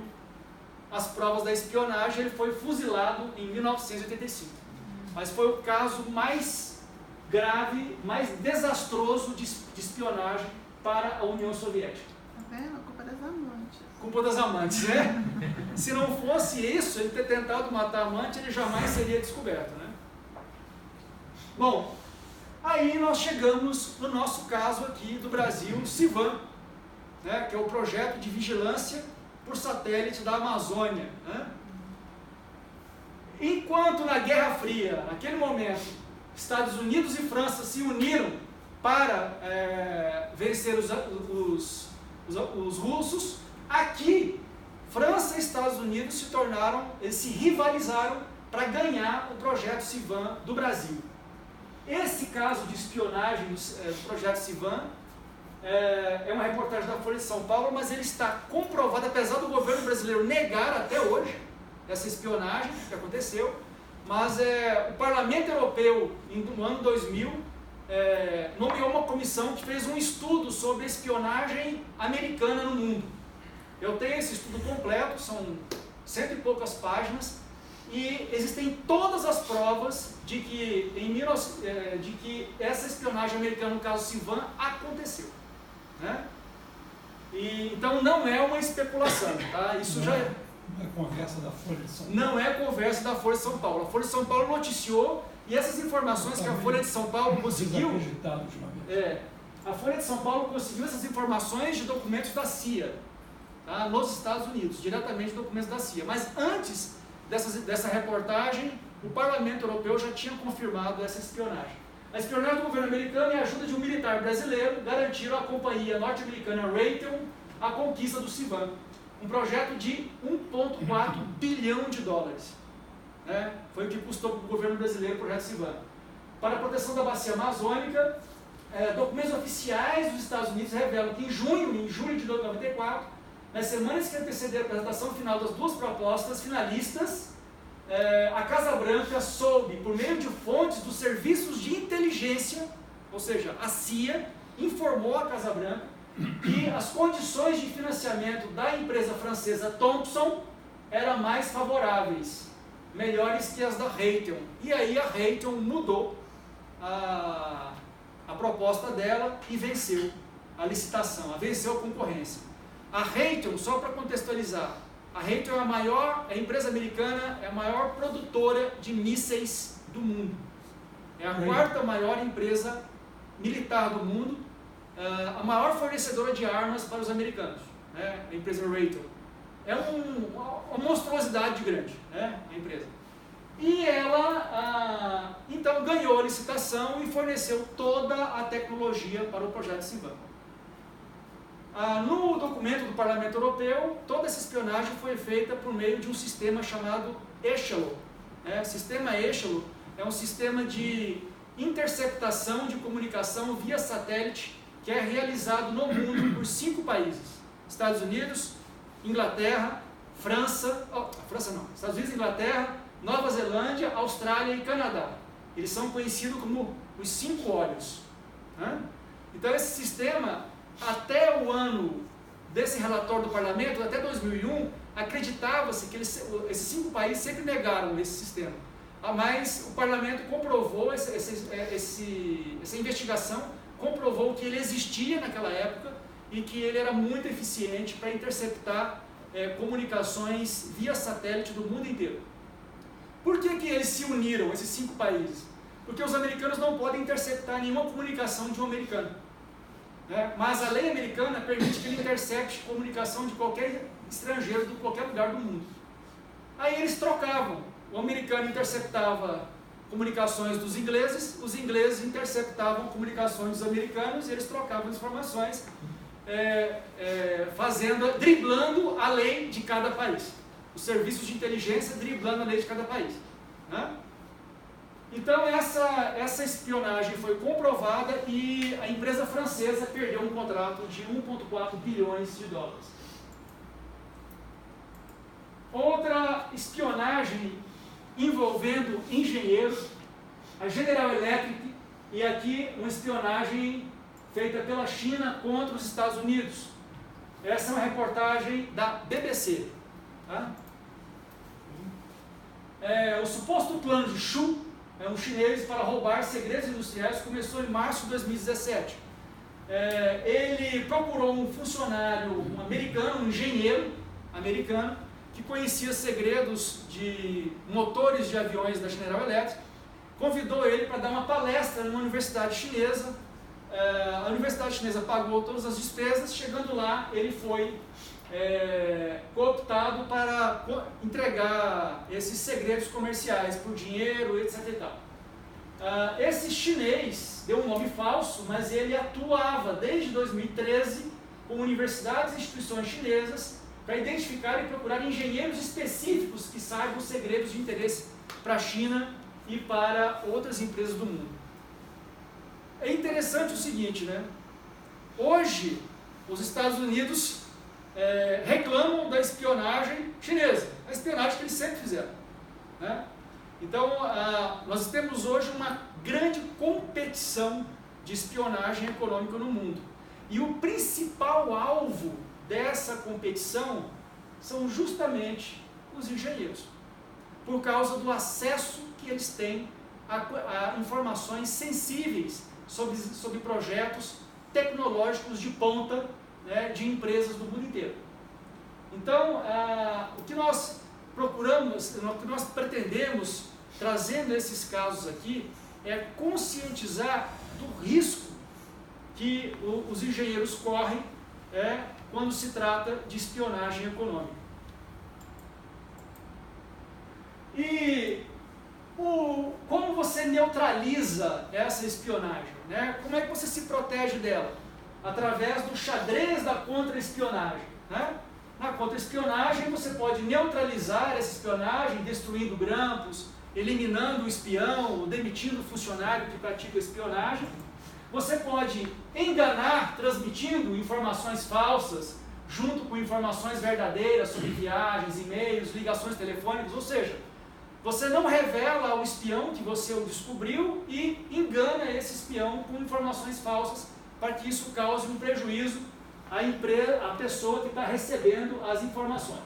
as provas da espionagem. Ele foi fuzilado em 1985. Mas foi o caso mais grave, mais desastroso de espionagem para a União Soviética. Tá vendo? A culpa das amantes. Culpa das amantes, né? Se não fosse isso, ele ter tentado matar a amante, ele jamais seria descoberto, né? Bom, aí nós chegamos no nosso caso aqui do Brasil, CIVAM, né? Que é o projeto de vigilância por satélite da Amazônia, né? Enquanto na Guerra Fria, naquele momento, Estados Unidos e França se uniram para vencer os russos, aqui França e Estados Unidos eles se rivalizaram para ganhar o projeto CIVAM do Brasil. Esse caso de espionagem do projeto CIVAM é uma reportagem da Folha de São Paulo, mas ele está comprovado, apesar do governo brasileiro negar até hoje essa espionagem que aconteceu, mas o Parlamento Europeu, no ano 2000, nomeou uma comissão que fez um estudo sobre a espionagem americana no mundo. Eu tenho esse estudo completo, são 100 e poucas páginas, e existem todas as provas de que essa espionagem americana, no caso CIVAM, aconteceu, né? Então não é uma especulação, tá? Isso já é. Não é conversa da Folha de São Paulo. Não é conversa da Folha de São Paulo. A Folha de São Paulo noticiou, e essas informações que a Folha de São Paulo conseguiu. A Folha de São Paulo conseguiu essas informações de documentos da CIA, tá? Nos Estados Unidos, diretamente de documentos da CIA. Mas antes dessa reportagem, o Parlamento Europeu já tinha confirmado essa espionagem. A espionagem do governo americano e a ajuda de um militar brasileiro garantiram à companhia norte-americana Raytheon a conquista do CIVAM, um projeto de 1,4 bilhão de dólares. Né? Foi o que custou para o governo brasileiro o projeto CIVAM. Para a proteção da bacia amazônica, documentos oficiais dos Estados Unidos revelam que em julho de 1994, nas semanas que antecederam a apresentação final das duas propostas finalistas, a Casa Branca soube, por meio de fontes dos serviços de inteligência, ou seja, a CIA, informou a Casa Branca que as condições de financiamento da empresa francesa Thomson eram mais favoráveis, melhores que as da Raytheon. E aí a Raytheon mudou a proposta dela e venceu a licitação, venceu a concorrência. A Raytheon, só para contextualizar, a Raytheon a empresa americana, é a maior produtora de mísseis do mundo. É a quarta maior empresa militar do mundo, a maior fornecedora de armas para os americanos, né? A empresa Raytheon. É uma monstruosidade grande, né? A empresa. E ela, então, ganhou a licitação e forneceu toda a tecnologia para o projeto CIVAM. No documento do Parlamento Europeu, toda essa espionagem foi feita por meio de um sistema chamado Echelon. O sistema Echelon é um sistema de interceptação de comunicação via satélite que é realizado no mundo por 5 países: Estados Unidos, Inglaterra, Estados Unidos, Inglaterra, Nova Zelândia, Austrália e Canadá. Eles são conhecidos como os 5 olhos, né? Então esse sistema, até o ano desse relatório do Parlamento, até 2001, acreditava-se que esses 5 países sempre negaram esse sistema. Mas o parlamento comprovou, essa investigação comprovou que ele existia naquela época e que ele era muito eficiente para interceptar comunicações via satélite do mundo inteiro. Por que eles se uniram, esses 5 países? Porque os americanos não podem interceptar nenhuma comunicação de um americano. Mas a lei americana permite que ele intercepte comunicação de qualquer estrangeiro de qualquer lugar do mundo. Aí eles trocavam. O americano interceptava comunicações dos ingleses, os ingleses interceptavam comunicações dos americanos e eles trocavam informações, driblando a lei de cada país. Os serviços de inteligência driblando a lei de cada país. Então essa espionagem foi comprovada e a empresa francesa perdeu um contrato de 1,4 bilhões de dólares. Outra espionagem envolvendo engenheiros, a General Electric, e aqui uma espionagem feita pela China contra os Estados Unidos. Essa é uma reportagem da BBC. O suposto plano de Xu, um chinês para roubar segredos industriais, começou em março de 2017. Ele procurou um funcionário, um americano, um engenheiro americano, que conhecia segredos de motores de aviões da General Electric, convidou ele para dar uma palestra numa universidade chinesa. A universidade chinesa pagou todas as despesas. Chegando lá, ele foi cooptado para entregar esses segredos comerciais por dinheiro, etc. e tal. Esse chinês deu um nome falso, mas ele atuava desde 2013 com universidades e instituições chinesas para identificar e procurar engenheiros específicos que saibam os segredos de interesse para a China e para outras empresas do mundo. É interessante o seguinte, hoje os Estados Unidos reclamam da espionagem chinesa, a espionagem que eles sempre fizeram. Então, nós temos hoje uma grande competição de espionagem econômica no mundo. E o principal alvo dessa competição são justamente os engenheiros, por causa do acesso que eles têm a informações sensíveis sobre projetos tecnológicos de ponta, de empresas do mundo inteiro. Então, o que nós procuramos, o que nós pretendemos, trazendo esses casos aqui, é conscientizar do risco que os engenheiros correm quando se trata de espionagem econômica. E como você neutraliza essa espionagem? Como é que você se protege dela? Através do xadrez da contra-espionagem. Na contra-espionagem você pode neutralizar essa espionagem destruindo grampos, eliminando o espião, demitindo o funcionário que pratica espionagem. Você pode enganar transmitindo informações falsas junto com informações verdadeiras sobre viagens, e-mails, ligações telefônicas, ou seja, você não revela ao espião que você o descobriu e engana esse espião com informações falsas para que isso cause um prejuízo à pessoa que está recebendo as informações.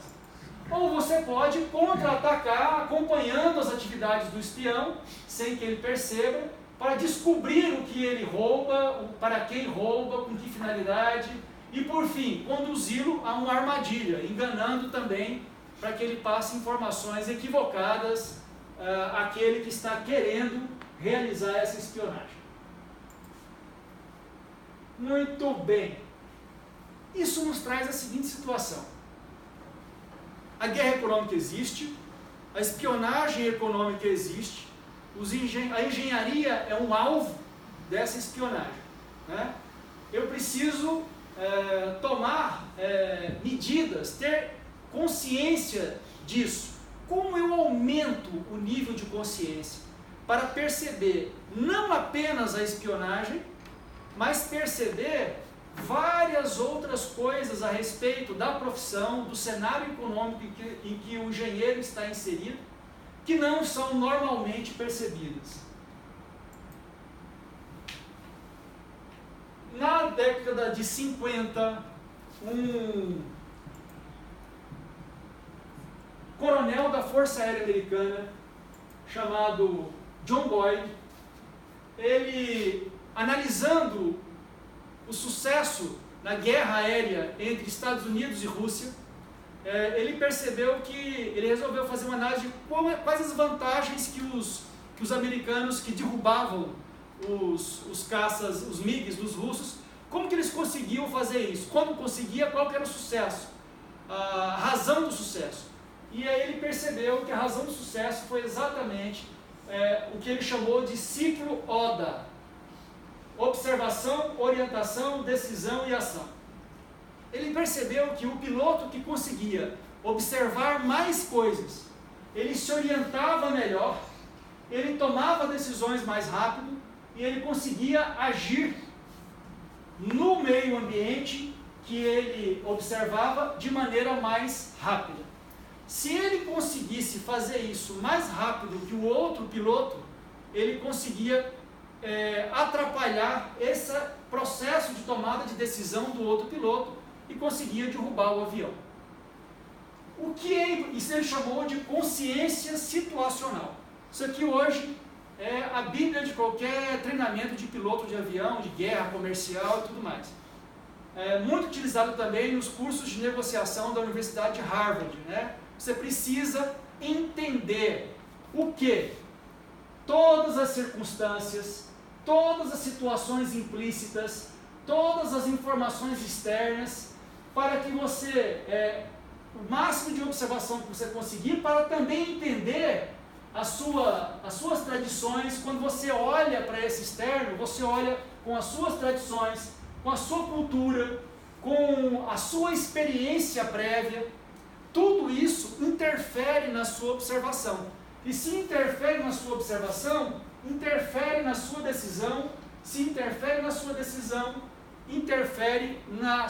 Ou você pode contra-atacar acompanhando as atividades do espião, sem que ele perceba, para descobrir o que ele rouba, para quem rouba, com que finalidade, e por fim, conduzi-lo a uma armadilha, enganando também para que ele passe informações equivocadas àquele que está querendo realizar essa espionagem. Muito bem. Isso nos traz a seguinte situação. A guerra econômica existe, a espionagem econômica existe, a engenharia é um alvo dessa espionagem. Eu preciso tomar medidas, ter consciência disso. Como eu aumento o nível de consciência para perceber não apenas a espionagem, mas perceber várias outras coisas a respeito da profissão, do cenário econômico em que o engenheiro está inserido, que não são normalmente percebidas. Na década de 50, um coronel da Força Aérea Americana, chamado John Boyd, ele, analisando o sucesso na guerra aérea entre Estados Unidos e Rússia, ele percebeu que ele resolveu fazer uma análise de quais as vantagens que os americanos que derrubavam os caças, os MiGs dos russos, como que eles conseguiam fazer isso, quando conseguia, qual que era o sucesso, a razão do sucesso. E aí ele percebeu que a razão do sucesso foi exatamente o que ele chamou de ciclo ODA: observação, orientação, decisão e ação. Ele percebeu que o piloto que conseguia observar mais coisas, ele se orientava melhor, ele tomava decisões mais rápido e ele conseguia agir no meio ambiente que ele observava de maneira mais rápida. Se ele conseguisse fazer isso mais rápido que o outro piloto, ele conseguia atrapalhar esse processo de tomada de decisão do outro piloto e conseguia derrubar o avião. Isso ele chamou de consciência situacional. Isso aqui hoje é a bíblia de qualquer treinamento de piloto de avião, de guerra, comercial e tudo mais. É muito utilizado também nos cursos de negociação da Universidade de Harvard, né? Você precisa entender o que? Todas as circunstâncias, todas as situações implícitas, todas as informações externas, para que você, o máximo de observação que você conseguir, para também entender as suas tradições. Quando você olha para esse externo, você olha com as suas tradições, com a sua cultura, com a sua experiência prévia. Tudo isso interfere na sua observação. E se interfere na sua observação, interfere na sua decisão. Se interfere na sua decisão, interfere na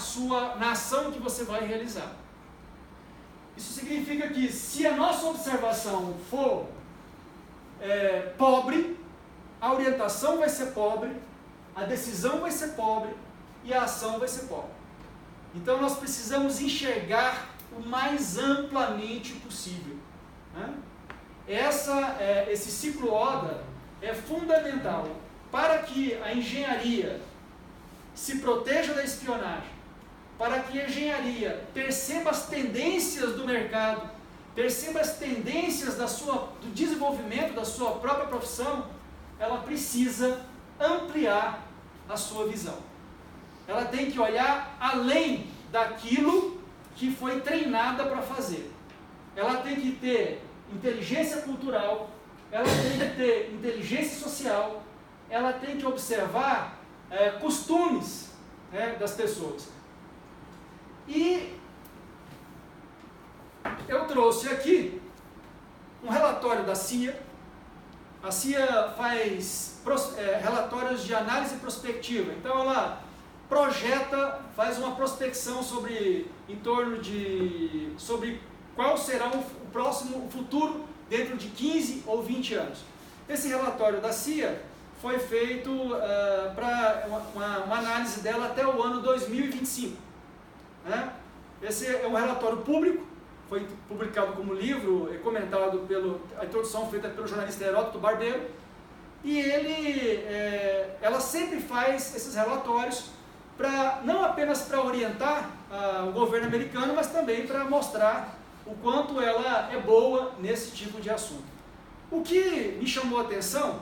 ação que você vai realizar. Isso significa que se a nossa observação for pobre, a orientação vai ser pobre, a decisão vai ser pobre e a ação vai ser pobre. Então nós precisamos enxergar o mais amplamente possível, né? Esse ciclo ODA é fundamental para que a engenharia se proteja da espionagem, para que a engenharia perceba as tendências do mercado, perceba as tendências do desenvolvimento da sua própria profissão. Ela precisa ampliar a sua visão. Ela tem que olhar além daquilo que foi treinada para fazer. Ela tem que ter inteligência cultural, ela tem que ter inteligência social, ela tem que observar costumes, né, das pessoas. E eu trouxe aqui um relatório da CIA. A CIA faz relatórios de análise prospectiva. Então ela faz uma prospecção sobre qual será o próximo futuro dentro de 15 ou 20 anos. Esse relatório da CIA foi feito para uma análise dela até o ano 2025. Né? Esse é um relatório público, foi publicado como livro, comentado a introdução feita pelo jornalista Heródoto Barbeiro, e ela sempre faz esses relatórios não apenas para orientar o governo americano, mas também para mostrar o quanto ela é boa nesse tipo de assunto. O que me chamou a atenção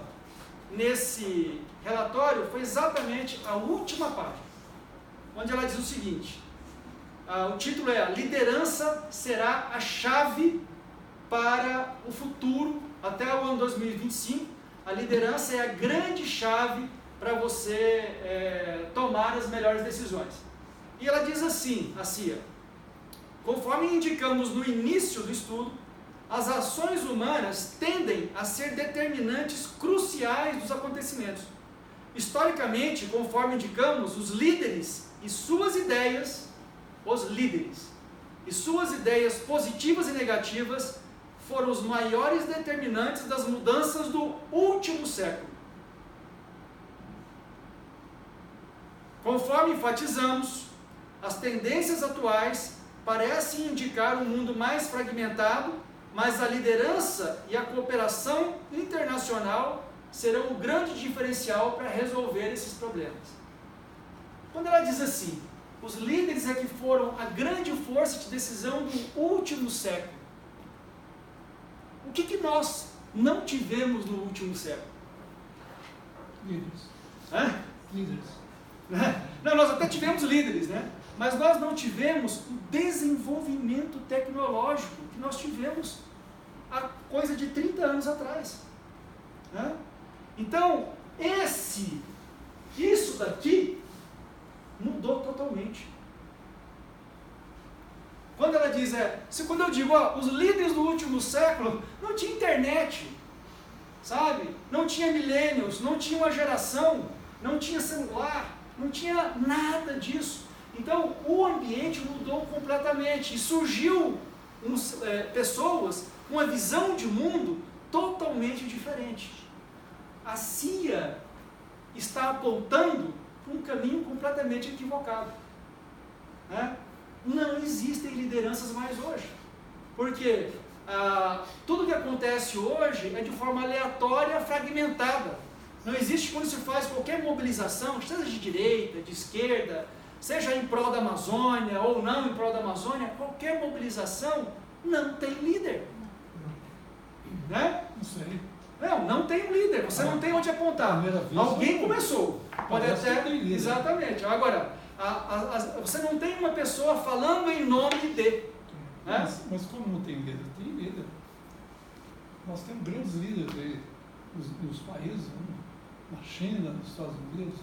nesse relatório foi exatamente a última página, onde ela diz o seguinte: o título é: liderança será a chave para o futuro até o ano 2025. A liderança é a grande chave para você tomar as melhores decisões. E ela diz assim, a CIA: conforme indicamos no início do estudo, as ações humanas tendem a ser determinantes cruciais dos acontecimentos. Historicamente, conforme indicamos, os líderes e suas ideias positivas e negativas foram os maiores determinantes das mudanças do último século. Conforme enfatizamos, as tendências atuais parecem indicar um mundo mais fragmentado mas a liderança e a cooperação internacional serão o grande diferencial para resolver esses problemas. Quando ela diz assim, os líderes é que foram a grande força de decisão do último século. O que nós não tivemos no último século? Líderes. Hã? Líderes. Não, nós até tivemos líderes, né? Mas nós não tivemos o desenvolvimento tecnológico que nós tivemos há coisa de 30 anos atrás. Né? Então, isso daqui mudou totalmente. Quando ela diz, quando eu digo, os líderes do último século, não tinha internet, sabe? Não tinha millennials, não tinha uma geração, não tinha celular, não tinha nada disso. Então, o ambiente mudou completamente e surgiu pessoas com uma visão de mundo totalmente diferente. A CIA está apontando para um caminho completamente equivocado. Né? Não existem lideranças mais hoje. Porque tudo que acontece hoje é de forma aleatória, fragmentada. Não existe quando se faz qualquer mobilização, seja de direita, de esquerda, seja em prol da Amazônia ou não em prol da Amazônia, qualquer mobilização não tem líder. Né? Não sei. Não tem um líder, você não tem onde apontar. Alguém começou. Pode até. Exatamente. Agora, você não tem uma pessoa falando em nome de. Né? Mas como não tem líder? Tem líder. Nós temos grandes líderes aí nos países, na China, nos Estados Unidos.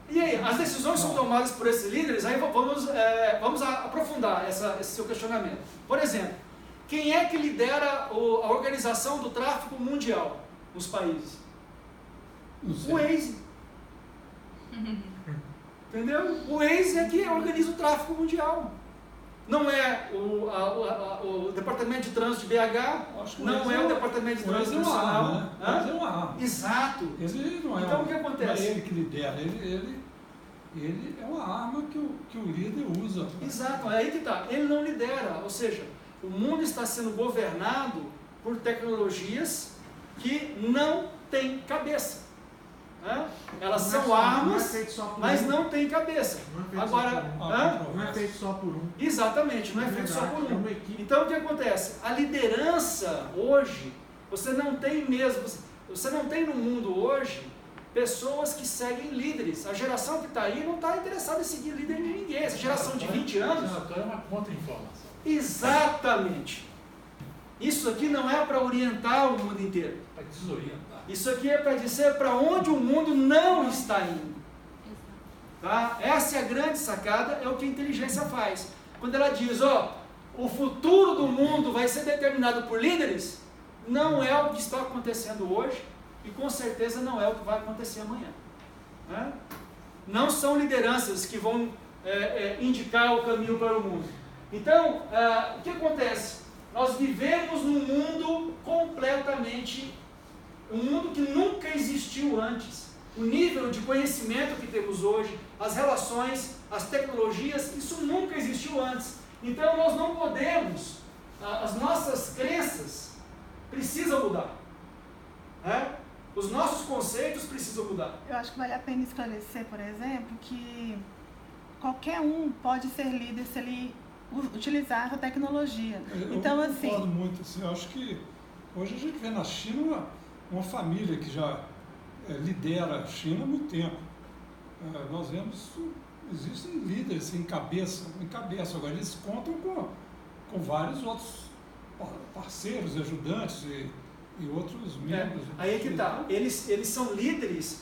E aí, as decisões são tomadas por esses líderes, aí vamos aprofundar esse seu questionamento. Por exemplo, quem é que lidera a organização do tráfico mundial nos países? O Waze. Entendeu? O Waze é que organiza o tráfico mundial. Não é o Departamento de Trânsito de BH, não é o Departamento de Trânsito Nacional. Mas é uma arma. Exato. Ele não é então o que acontece? Não é ele que lidera, ele é uma arma que o líder usa. Exato, é aí que está. Ele não lidera, ou seja, o mundo está sendo governado por tecnologias que não têm cabeça. Né? Elas são armas, mas não têm cabeça. Agora, não é feito só por um. Exatamente, não é feito só por um. Então o que acontece? A liderança hoje, você não tem no mundo hoje pessoas que seguem líderes. A geração que está aí não está interessada em seguir líder de ninguém. Essa geração de 20 anos. É uma contra-informação. Exatamente. Isso aqui não é para orientar o mundo inteiro. Para desorientar. Isso aqui é para dizer para onde o mundo não está indo. Tá? Essa é a grande sacada, é o que a inteligência faz. Quando ela diz, o futuro do mundo vai ser determinado por líderes, não é o que está acontecendo hoje e com certeza não é o que vai acontecer amanhã. Né? Não são lideranças que vão indicar o caminho para o mundo. Então, o que acontece? Nós vivemos num mundo completamente, um mundo que nunca existiu antes. O nível de conhecimento que temos hoje, as relações, as tecnologias, isso nunca existiu antes. Então nós não podemos, as nossas crenças precisam mudar. Né? Os nossos conceitos precisam mudar. Eu acho que vale a pena esclarecer, por exemplo, que qualquer um pode ser líder se ele utilizar a tecnologia. Então, eu concordo muito. Assim, eu acho que hoje a gente vê na China uma família que já lidera a China há muito tempo. Nós vemos, existem líderes em cabeça. Agora eles contam com vários outros parceiros, ajudantes e outros membros. Aí é que está. Eles são líderes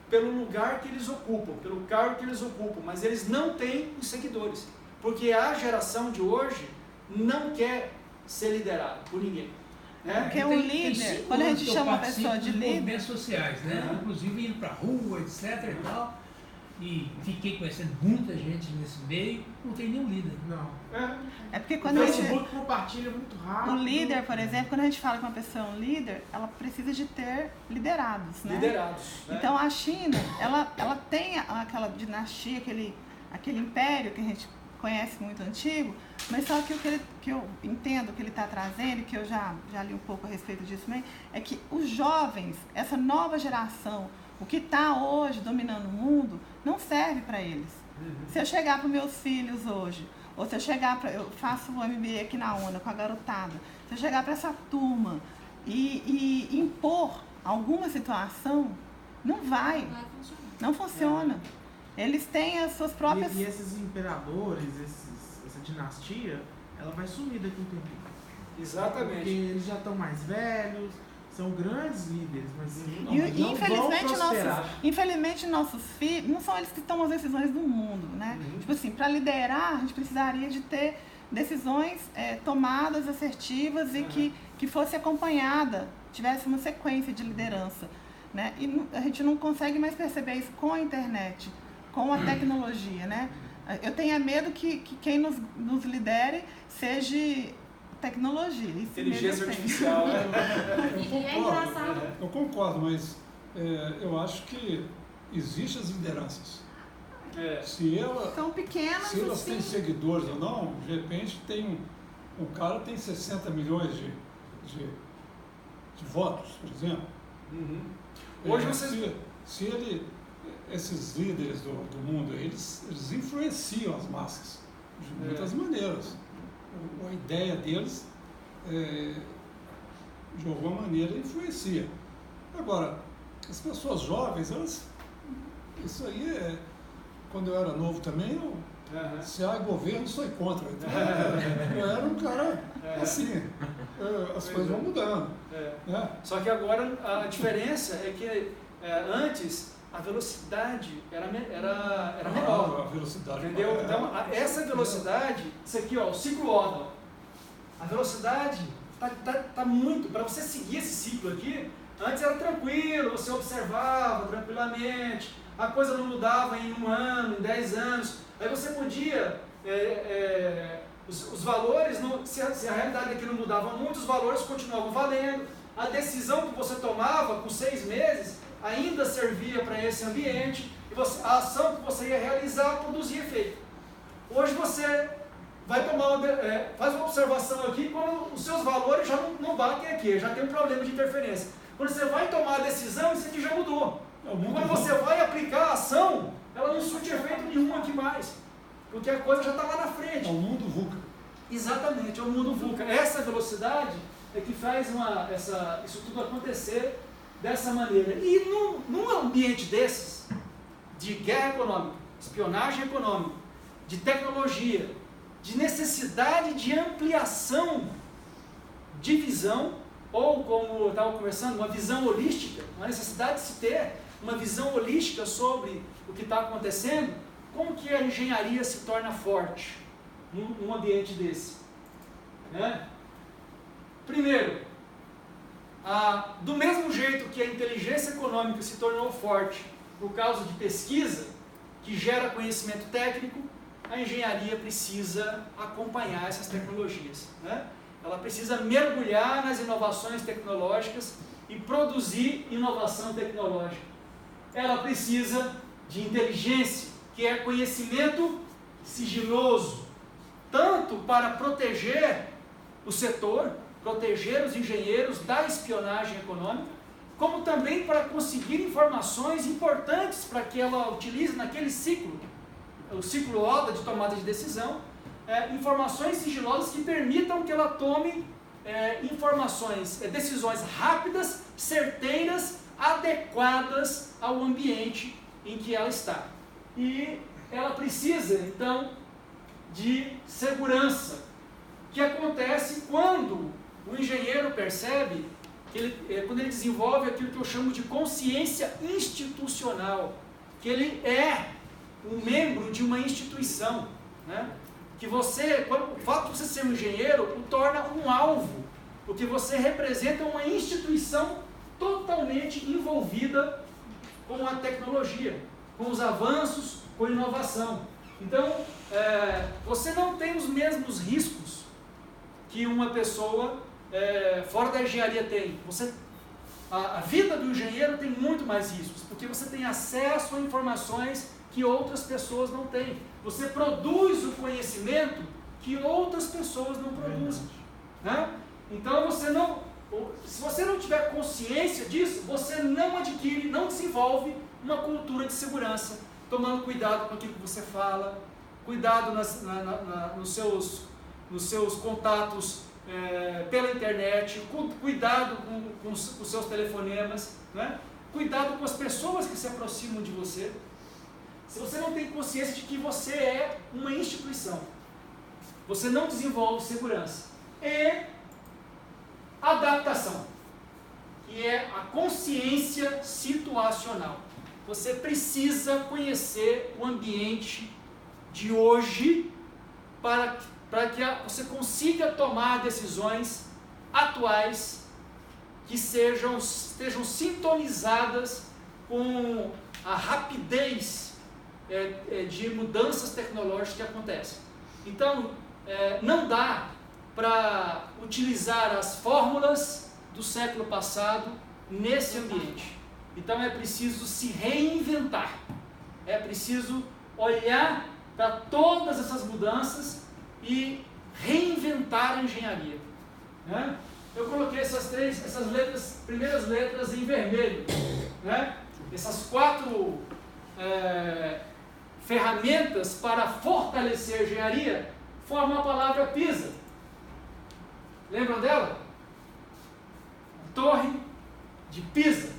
pelo lugar que eles ocupam, pelo cargo que eles ocupam, mas eles não têm os seguidores. Porque a geração de hoje não quer ser liderada por ninguém. Né? Porque o líder, quando a gente chama uma pessoa de líder... movimentos sociais, né? Inclusive indo para a rua, etc. e tal. E fiquei conhecendo muita gente nesse meio, não tem nenhum líder. Não. É porque quando O a gente... Facebook compartilha muito rápido. O líder, por exemplo, quando a gente fala que uma pessoa é um líder, ela precisa de ter liderados, né? Liderados. Né? Então a China, ela tem aquela dinastia, aquele império que a gente conhece muito antigo, mas só que o que eu entendo que ele está trazendo, que eu já li um pouco a respeito disso também, é que os jovens, essa nova geração, o que está hoje dominando o mundo, não serve para eles. Se eu chegar para os meus filhos hoje, ou se eu chegar para... Eu faço o MBA aqui na ONU com a garotada. Se eu chegar para essa turma e impor alguma situação, não vai. Não funciona. Eles têm as suas próprias... E esses imperadores, essa dinastia, ela vai sumir daqui a um tempo. Exatamente. Porque eles já estão mais velhos, são grandes líderes, mas não infelizmente, vão prosperar. infelizmente nossos filhos, não são eles que tomam as decisões do mundo, né? Tipo assim, para liderar, a gente precisaria de ter decisões tomadas, assertivas e que fosse acompanhada, tivesse uma sequência de liderança, né? E a gente não consegue mais perceber isso com a internet, com a tecnologia, né? Eu tenho medo que quem nos lidere seja tecnologia. Inteligência artificial, né? Eu concordo, mas eu acho que existem as lideranças. Se são pequenas, se elas assim. têm seguidores ou não, de repente tem um cara tem 60 milhões de votos, por exemplo. Hoje vocês... Esses líderes do mundo, eles influenciam as massas de muitas maneiras. A ideia deles, de alguma maneira, influencia. Agora, as pessoas jovens, isso aí quando eu era novo também, se há governo, sou contra. Então, eu era um cara assim, as coisas vão mudando. Né? Só que agora a diferença é que antes a velocidade era menor. A velocidade. Entendeu? Então, essa velocidade, isso aqui, ó, o ciclo Odom. A velocidade tá muito. Para você seguir esse ciclo aqui, antes era tranquilo, você observava tranquilamente, a coisa não mudava em 1 ano, em 10 anos. Aí você podia. Os valores, se a realidade aqui não mudava muito, os valores continuavam valendo. A decisão que você tomava com 6 meses ainda servia para esse ambiente e a ação que você ia realizar produzia efeito. Hoje você vai faz uma observação aqui quando os seus valores já não batem aqui, já tem um problema de interferência. Quando você vai tomar a decisão, isso aqui já mudou. Quando você vai aplicar a ação, ela não surte efeito nenhum aqui mais, porque a coisa já está lá na frente. É o mundo VUCA. Exatamente, é o mundo VUCA. Essa velocidade é que faz isso tudo acontecer dessa maneira. E num ambiente desses, de guerra econômica, espionagem econômica, de tecnologia, de necessidade de ampliação de visão, ou como eu estava conversando, uma visão holística, uma necessidade de se ter uma visão holística sobre o que está acontecendo, como que a engenharia se torna forte num ambiente desse? Né? Primeiro, do mesmo jeito que a inteligência econômica se tornou forte por causa de pesquisa, que gera conhecimento técnico, a engenharia precisa acompanhar essas tecnologias. Né? Ela precisa mergulhar nas inovações tecnológicas e produzir inovação tecnológica. Ela precisa de inteligência, que é conhecimento sigiloso, tanto para proteger o setor, proteger os engenheiros da espionagem econômica, como também para conseguir informações importantes para que ela utilize naquele ciclo, o ciclo ODA de tomada de decisão, informações sigilosas que permitam que ela tome decisões rápidas, certeiras, adequadas ao ambiente em que ela está. E ela precisa, então, de segurança, que acontece quando o engenheiro percebe, quando ele desenvolve aquilo que eu chamo de consciência institucional, que ele é um membro de uma instituição, né? Que o fato de você ser um engenheiro o torna um alvo, porque você representa uma instituição totalmente envolvida com a tecnologia, com os avanços, com a inovação. Então, você não tem os mesmos riscos que uma pessoa fora da engenharia tem. A vida do engenheiro tem muito mais riscos, porque você tem acesso a informações que que outras pessoas não têm. Você produz o conhecimento que outras pessoas não produzem. Né? Então, se você não tiver consciência disso, você não adquire, não desenvolve uma cultura de segurança, tomando cuidado com aquilo que você fala, cuidado nos seus contatos pela internet, cuidado com os seus telefonemas, né? Cuidado com as pessoas que se aproximam de você. Se você não tem consciência de que você é uma instituição, você não desenvolve segurança. E adaptação, que é a consciência situacional. Você precisa conhecer o ambiente de hoje para que você consiga tomar decisões atuais que estejam sintonizadas com a rapidez de mudanças tecnológicas que acontecem. Então, não dá para utilizar as fórmulas do século passado nesse ambiente. Então é preciso se reinventar, é preciso olhar para todas essas mudanças e reinventar a engenharia. Né? Eu coloquei essas primeiras letras em vermelho. Né? Essas 4 ferramentas para fortalecer a engenharia formam a palavra PISA. Lembram dela? A Torre de Pisa.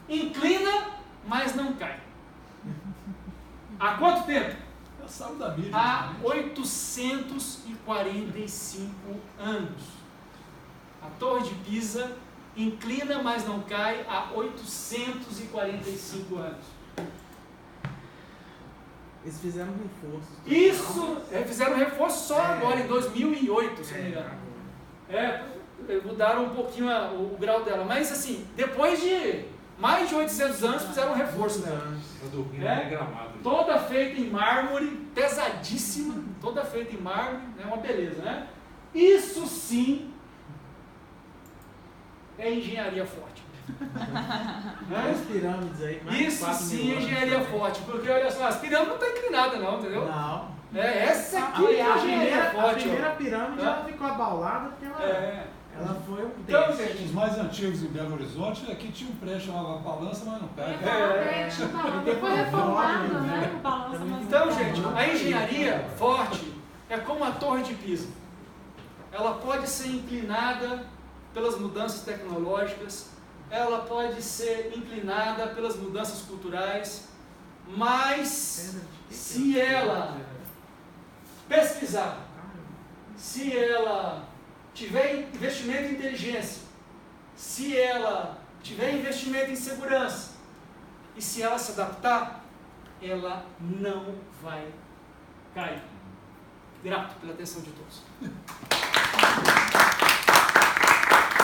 Inclina, mas não cai. Há quanto tempo? Há 845 anos. A Torre de Pisa inclina, mas não cai há 845 anos. Eles fizeram um reforço. Isso, fizeram um reforço só agora, em 2008, se não me engano. Mudaram um pouquinho o grau dela. Mas assim, depois de mais de 800 anos, fizeram um reforço nela. Toda feita em mármore, pesadíssima, toda feita em mármore, é uma beleza, né? Isso sim é engenharia forte. As pirâmides aí, isso sim é engenharia forte, porque olha só, as pirâmides não estão inclinadas não, entendeu? Não. Essa aqui é a engenharia forte. A primeira pirâmide ela ficou abaulada porque ela foi um então, gente, os mais antigos em Belo Horizonte, aqui tinha um prédio chamado Balança, mas não pega. Foi reformado, né? O Balança, mas então, gente, a engenharia forte é como a Torre de Pisa. Ela pode ser inclinada pelas mudanças tecnológicas, ela pode ser inclinada pelas mudanças culturais, mas se ela pesquisar, se ela tiver investimento em inteligência, se ela tiver investimento em segurança e se ela se adaptar, ela não vai cair. Grato pela atenção de todos.